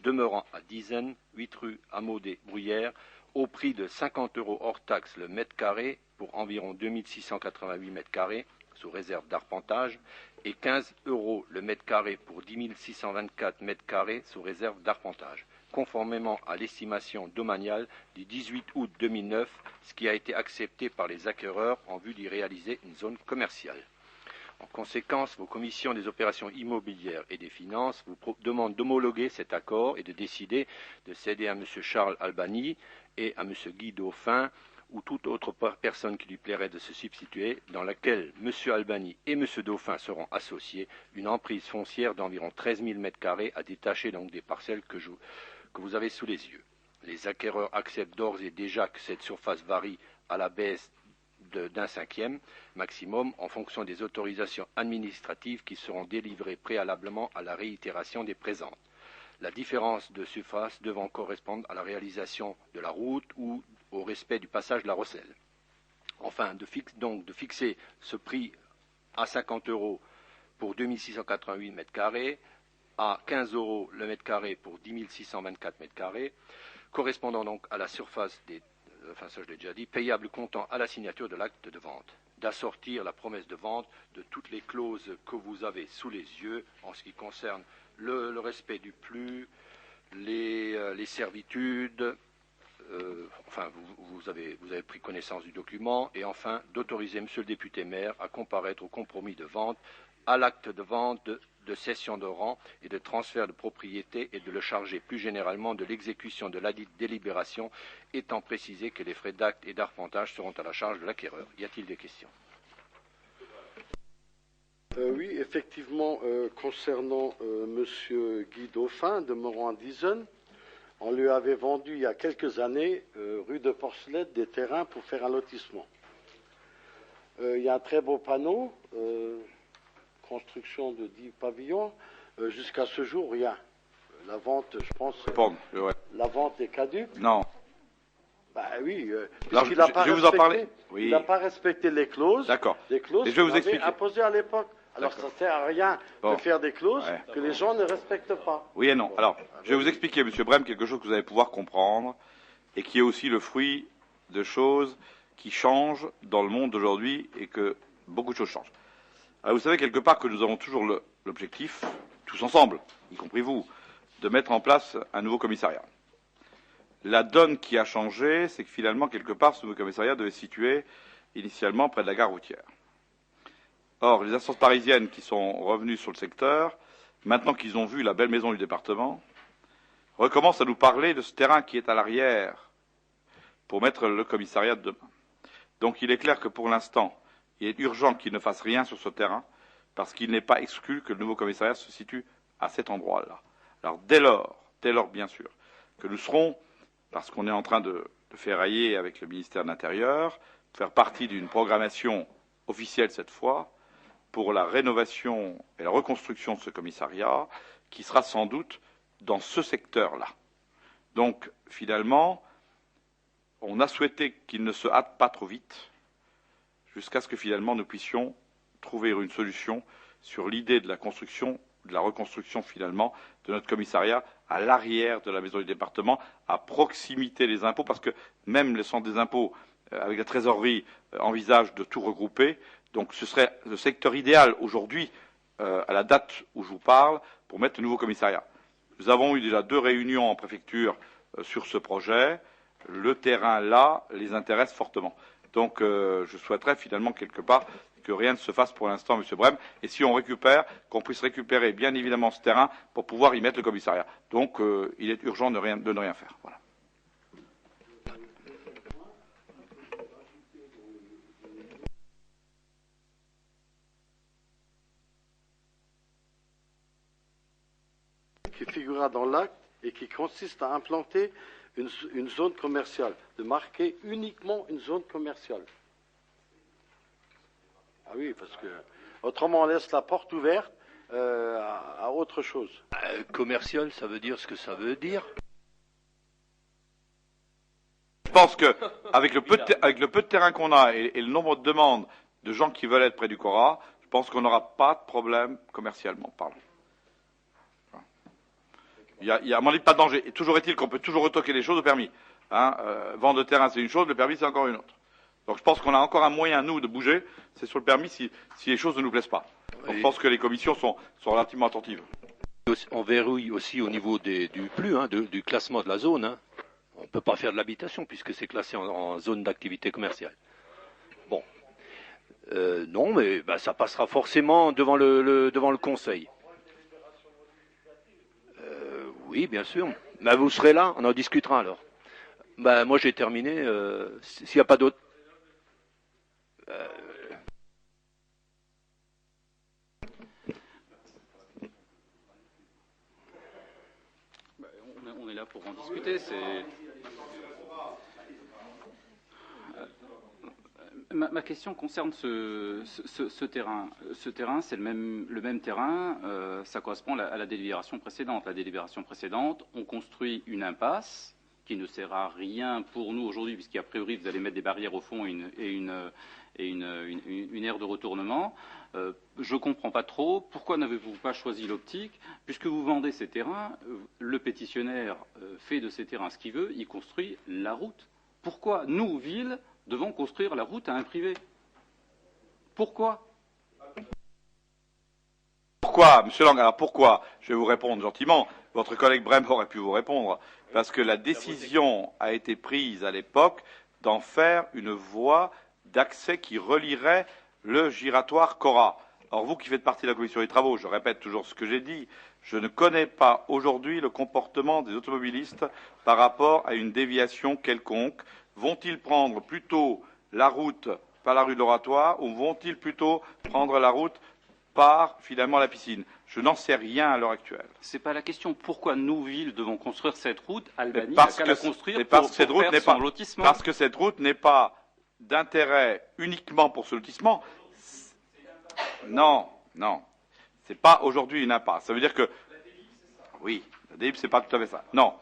demeurant à Dizaine, 8 rue Hameau des Bruyères, au prix de 50 € hors taxe le mètre carré pour environ 2688 m², sous réserve d'arpentage, et 15 € le mètre carré pour 10 624 m², sous réserve d'arpentage, conformément à l'estimation domaniale du 18 août 2009, ce qui a été accepté par les acquéreurs en vue d'y réaliser une zone commerciale. En conséquence, vos commissions des opérations immobilières et des finances vous demandent d'homologuer cet accord et de décider de céder à M. Charles Albani et à M. Guy Dauphin ou toute autre personne qui lui plairait de se substituer, dans laquelle M. Albani et M. Dauphin seront associés, une emprise foncière d'environ 13 000 m² à détacher donc des parcelles que vous avez sous les yeux. Les acquéreurs acceptent d'ores et déjà que cette surface varie à la baisse d'un cinquième maximum en fonction des autorisations administratives qui seront délivrées préalablement à la réitération des présentes. La différence de surface devant correspondre à la réalisation de la route ou au respect du passage de la Rosselle. Enfin, de fixer ce prix à 50 € pour 2688 m², à 15 € le mètre carré pour 10 624 m², correspondant donc à la surface ça je l'ai déjà dit, payable comptant à la signature de l'acte de vente. D'assortir la promesse de vente de toutes les clauses que vous avez sous les yeux en ce qui concerne le respect du plus, les servitudes, vous avez pris connaissance du document, et enfin d'autoriser monsieur le député maire à comparaître au compromis de vente, à l'acte de vente de cession de rang et de transfert de propriété et de le charger plus généralement de l'exécution de ladite délibération, étant précisé que les frais d'acte et d'arpentage seront à la charge de l'acquéreur. Y a-t-il des questions? Oui, effectivement, concernant M. Guy Dauphin, demeurant à Dizaine, on lui avait vendu il y a quelques années, rue de Porcelette, des terrains pour faire un lotissement. Il y a un très beau panneau, construction de 10 pavillons, Jusqu'à ce jour, rien. La vente, je pense... La vente est caduque. Non. Bah oui, Alors, puisqu'il n'a pas, je vais vous en parler. Oui. il n'a pas respecté les clauses. D'accord. Les clauses Et je vais vous qu'on avait expliquer. imposées à l'époque. Alors ça ne sert à rien Bon. de faire des clauses Ouais. que les gens ne respectent pas. Oui et non. Alors, je vais vous expliquer, Monsieur Brem, quelque chose que vous allez pouvoir comprendre et qui est aussi le fruit de choses qui changent dans le monde d'aujourd'hui et que beaucoup de choses changent. Alors, vous savez quelque part que nous avons toujours l'objectif, tous ensemble, y compris vous, de mettre en place un nouveau commissariat. La donne qui a changé, c'est que finalement, quelque part, ce nouveau commissariat devait se situer initialement près de la gare routière. Or, les instances parisiennes qui sont revenues sur le secteur, maintenant qu'ils ont vu la belle maison du département, recommencent à nous parler de ce terrain qui est à l'arrière pour mettre le commissariat de demain. Donc il est clair que pour l'instant, il est urgent qu'ils ne fassent rien sur ce terrain, parce qu'il n'est pas exclu que le nouveau commissariat se situe à cet endroit-là. Alors dès lors, bien sûr, que nous serons, parce qu'on est en train de ferrailler avec le ministère de l'Intérieur, de faire partie d'une programmation officielle cette fois, pour la rénovation et la reconstruction de ce commissariat, qui sera sans doute dans ce secteur-là. Donc, finalement, on a souhaité qu'il ne se hâte pas trop vite, jusqu'à ce que finalement nous puissions trouver une solution sur l'idée de la construction, de la reconstruction finalement de notre commissariat à l'arrière de la maison du département, à proximité des impôts, parce que même le centre des impôts, avec la trésorerie, envisage de tout regrouper. Donc ce serait le secteur idéal aujourd'hui, à la date où je vous parle, pour mettre le nouveau commissariat. Nous avons eu déjà 2 réunions en préfecture sur ce projet. Le terrain, là, les intéresse fortement. Donc je souhaiterais finalement, quelque part, que rien ne se fasse pour l'instant, M. Brem. Et si on récupère, qu'on puisse récupérer bien évidemment ce terrain pour pouvoir y mettre le commissariat. Donc il est urgent de ne rien faire. Voilà. Qui figurera dans l'acte et qui consiste à implanter une zone commerciale, de marquer uniquement une zone commerciale. Ah oui, parce que autrement on laisse la porte ouverte à autre chose. Commercial, ça veut dire ce que ça veut dire. Je pense qu'avec le peu de terrain qu'on a et le nombre de demandes de gens qui veulent être près du Cora, je pense qu'on n'aura pas de problème commercialement parlant. Il y a à mon avis pas de danger. Et toujours est-il qu'on peut toujours retoquer les choses au permis. Vendre de terrain, c'est une chose, le permis, c'est encore une autre. Donc je pense qu'on a encore un moyen, nous, de bouger, c'est sur le permis si les choses ne nous plaisent pas. Donc, je pense que les commissions sont relativement attentives. On verrouille aussi au niveau du PLU, du classement de la zone. On ne peut pas faire de l'habitation puisque c'est classé en zone d'activité commerciale. Bon. Non, mais ça passera forcément devant le Conseil. Oui, bien sûr. Mais vous serez là, on en discutera alors. Moi j'ai terminé. S'il n'y a pas d'autres. On est là pour en discuter. Ma question concerne ce terrain. Ce terrain, c'est le même terrain. Ça correspond à la délibération précédente. La délibération précédente, on construit une impasse qui ne sert à rien pour nous aujourd'hui, puisqu'a priori vous allez mettre des barrières au fond et une aire de retournement. Je ne comprends pas trop. Pourquoi n'avez-vous pas choisi l'optique? Puisque vous vendez ces terrains, le pétitionnaire fait de ces terrains ce qu'il veut, il construit la route. Pourquoi nous, ville, devons construire la route à un privé? Pourquoi? Pourquoi, M. Lang? Alors pourquoi? Je vais vous répondre gentiment. Votre collègue Brem aurait pu vous répondre. Parce que la décision a été prise à l'époque d'en faire une voie d'accès qui relierait le giratoire Cora. Or, vous qui faites partie de la commission des travaux, je répète toujours ce que j'ai dit, je ne connais pas aujourd'hui le comportement des automobilistes par rapport à une déviation quelconque. Vont-ils prendre plutôt la route par la rue de l'Oratoire ou vont-ils plutôt prendre la route par finalement la piscine? Je n'en sais rien à l'heure actuelle. C'est pas la question. Pourquoi nous, ville, devons construire cette route? Albanie parce n'a qu'à la construire parce pour que cette route faire n'est son pas lotissement. parce que cette route n'est pas d'intérêt uniquement pour ce lotissement. Non. C'est pas aujourd'hui une impasse. Ça veut dire que... Oui, la délib, c'est pas tout à fait ça. Non.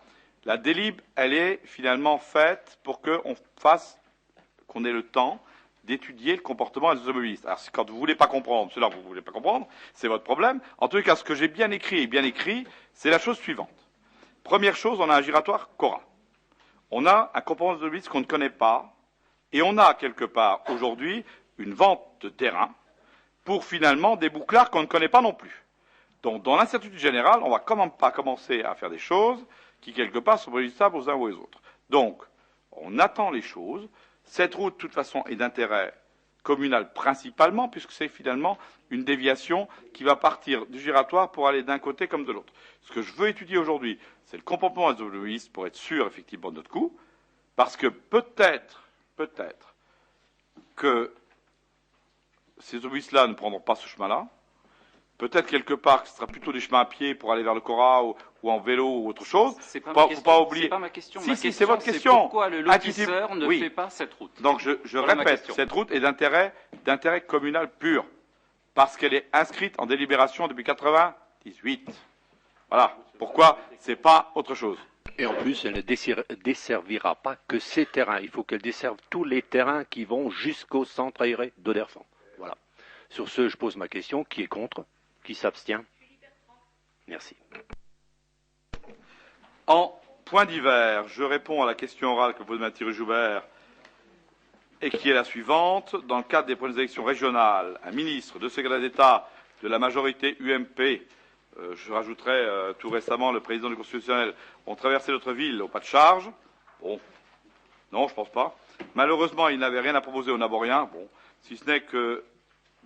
La délib, elle est finalement faite pour qu'on ait le temps d'étudier le comportement des automobilistes. Alors, quand vous ne voulez pas comprendre, cela vous ne voulez pas comprendre, c'est votre problème. En tout cas, ce que j'ai bien écrit, c'est la chose suivante. Première chose, on a un giratoire Cora. On a un comportement des automobilistes qu'on ne connaît pas, et on a quelque part aujourd'hui une vente de terrain pour finalement des bouclards qu'on ne connaît pas non plus. Donc, dans l'incertitude générale, on ne va quand même pas commencer à faire des choses qui, quelque part, sont préjudiciables aux uns ou aux autres. Donc, on attend les choses. Cette route, de toute façon, est d'intérêt communal principalement, puisque c'est finalement une déviation qui va partir du giratoire pour aller d'un côté comme de l'autre. Ce que je veux étudier aujourd'hui, c'est le comportement des automobilistes pour être sûr, effectivement, de notre coup, parce que peut-être que ces automobilistes-là ne prendront pas ce chemin-là. Peut-être quelque part que ce sera plutôt des chemins à pied pour aller vers le Cora ou en vélo ou autre chose. C'est pas, faut pas oublier. C'est pas ma question. Si, c'est votre question. Pourquoi le lotisseur ne fait pas cette route? Donc je répète, cette route est d'intérêt communal pur, parce qu'elle est inscrite en délibération depuis 98. Voilà. Pourquoi? C'est pas autre chose. Et en plus, elle ne desservira pas que ces terrains. Il faut qu'elle desserve tous les terrains qui vont jusqu'au centre aéré d'Oderfan. Voilà. Sur ce, je pose ma question. Qui est contre? Qui s'abstient? Merci. En point divers, je réponds à la question orale que pose Thierry Joubert et qui est la suivante. Dans le cadre des prochaines élections régionales, un ministre, 2 secrétaires d'État de la majorité UMP, je rajouterai tout récemment le président du Constitutionnel, ont traversé notre ville au pas de charge. Bon, non, je pense pas. Malheureusement, il n'avait rien à proposer aux Naboriens, bon, si ce n'est que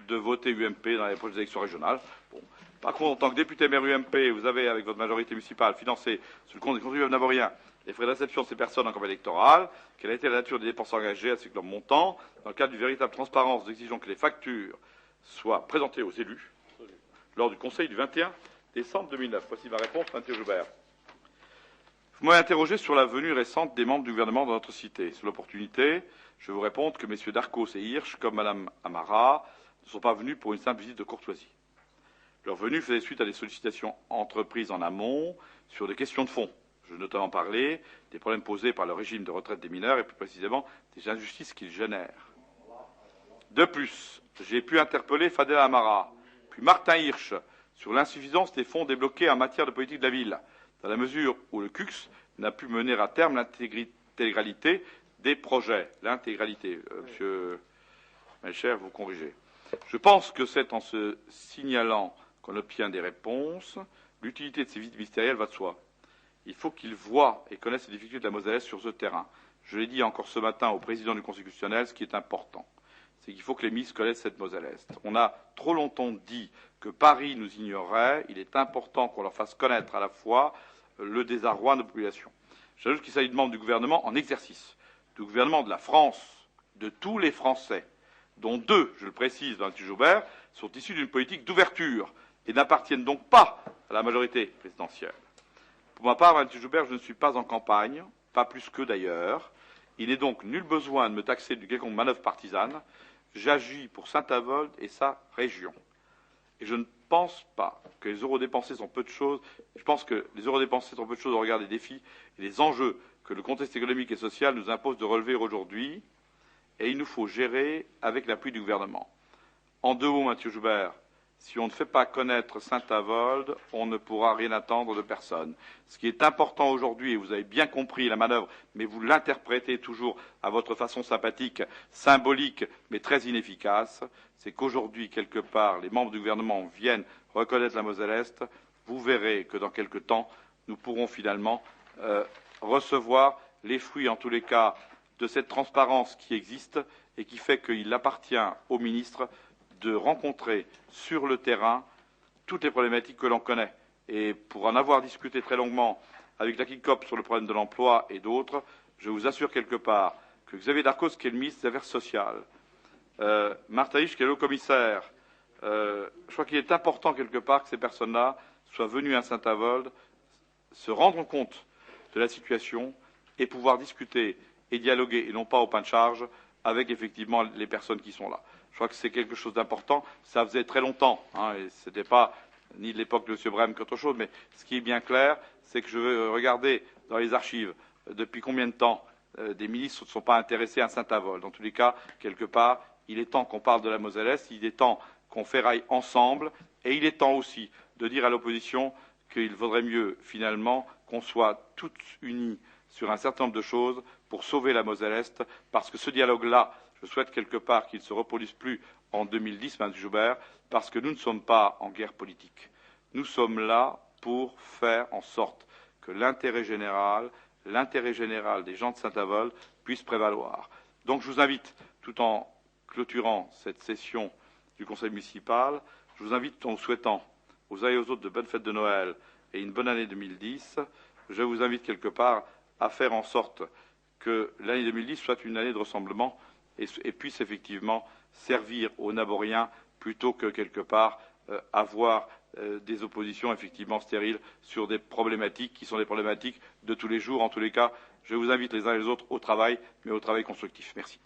de voter UMP dans les prochaines élections régionales. Bon. Par contre, en tant que député maire UMP, vous avez, avec votre majorité municipale, financé sur le compte des contribuables naboriens les frais de réception de ces personnes en campagne électorale. Quelle a été la nature des dépenses engagées ainsi que leur montant? Dans le cadre d'une véritable transparence, nous exigeons que les factures soient présentées aux élus lors du Conseil du 21 décembre 2009. Voici ma réponse, M. Joubert. Vous m'avez interrogé sur la venue récente des membres du gouvernement dans notre cité. Sur l'opportunité, je vais vous répondre que M. Darcos et Hirsch, comme Mme Amara, ne sont pas venus pour une simple visite de courtoisie. Leur venue faisait suite à des sollicitations entreprises en amont sur des questions de fond. Je veux notamment parler des problèmes posés par le régime de retraite des mineurs et plus précisément des injustices qu'ils génèrent. De plus, j'ai pu interpeller Fadela Amara, puis Martin Hirsch, sur l'insuffisance des fonds débloqués en matière de politique de la ville, dans la mesure où le CUX n'a pu mener à terme l'intégralité des projets. L'intégralité, Monsieur Melcher, vous corrigez. Je pense que c'est en se signalant qu'on obtient des réponses. L'utilité de ces visites ministérielles va de soi. Il faut qu'ils voient et connaissent les difficultés de la Moselle sur ce terrain. Je l'ai dit encore ce matin au président du Conseil constitutionnel, ce qui est important, c'est qu'il faut que les ministres connaissent cette Moselle-Est. On a trop longtemps dit que Paris nous ignorait. Il est important qu'on leur fasse connaître à la fois le désarroi de nos populations. J'ajoute qu'il s'agit de membres du gouvernement en exercice, du gouvernement de la France, de tous les Français, dont 2, je le précise, M. Joubert, sont issus d'une politique d'ouverture et n'appartiennent donc pas à la majorité présidentielle. Pour ma part, M. Joubert, je ne suis pas en campagne, pas plus qu'eux d'ailleurs. Il n'est donc nul besoin de me taxer de quelconque manœuvre partisane. J'agis pour Saint-Avold et sa région. Et je ne pense pas que les euros dépensés sont peu de choses. Je pense que les euros dépensés sont peu de choses au regard des défis et des enjeux que le contexte économique et social nous impose de relever aujourd'hui. Et il nous faut gérer avec l'appui du gouvernement. En 2 mots, M. Joubert, si on ne fait pas connaître Saint-Avold, on ne pourra rien attendre de personne. Ce qui est important aujourd'hui, et vous avez bien compris la manœuvre, mais vous l'interprétez toujours à votre façon sympathique, symbolique, mais très inefficace, c'est qu'aujourd'hui, quelque part, les membres du gouvernement viennent reconnaître la Moselle-Est. Vous verrez que dans quelque temps, nous pourrons finalement recevoir les fruits, en tous les cas, de cette transparence qui existe et qui fait qu'il appartient aux ministres de rencontrer sur le terrain toutes les problématiques que l'on connaît. Et pour en avoir discuté très longuement avec la KICOP sur le problème de l'emploi et d'autres, je vous assure quelque part que Xavier Darcos, qui est le ministre des Affaires sociales, Martin Hirsch, qui est le haut-commissaire, je crois qu'il est important quelque part que ces personnes-là soient venues à Saint-Avold, se rendre compte de la situation et pouvoir discuter et dialoguer, et non pas au pain de charge, avec effectivement les personnes qui sont là. Je crois que c'est quelque chose d'important. Ça faisait très longtemps, et ce n'était pas ni de l'époque de M. Brême qu'autre chose, mais ce qui est bien clair, c'est que je veux regarder dans les archives depuis combien de temps des ministres ne sont pas intéressés à Saint-Avold. Dans tous les cas, quelque part, il est temps qu'on parle de la Moselle-Est, il est temps qu'on ferraille ensemble, et il est temps aussi de dire à l'opposition qu'il vaudrait mieux, finalement, qu'on soit tous unis sur un certain nombre de choses pour sauver la Moselle-Est, parce que ce dialogue-là, je souhaite quelque part qu'il ne se reproduise plus en 2010, M. Joubert, parce que nous ne sommes pas en guerre politique. Nous sommes là pour faire en sorte que l'intérêt général des gens de Saint-Avold puisse prévaloir. Donc je vous invite, tout en clôturant cette session du Conseil municipal, je vous invite, en vous souhaitant aux uns et aux autres de bonnes fêtes de Noël et une bonne année 2010, je vous invite quelque part à faire en sorte que l'année 2010 soit une année de rassemblement et puisse effectivement servir aux Naboriens plutôt que quelque part avoir des oppositions effectivement stériles sur des problématiques qui sont des problématiques de tous les jours. En tous les cas, je vous invite les uns et les autres au travail, mais au travail constructif. Merci.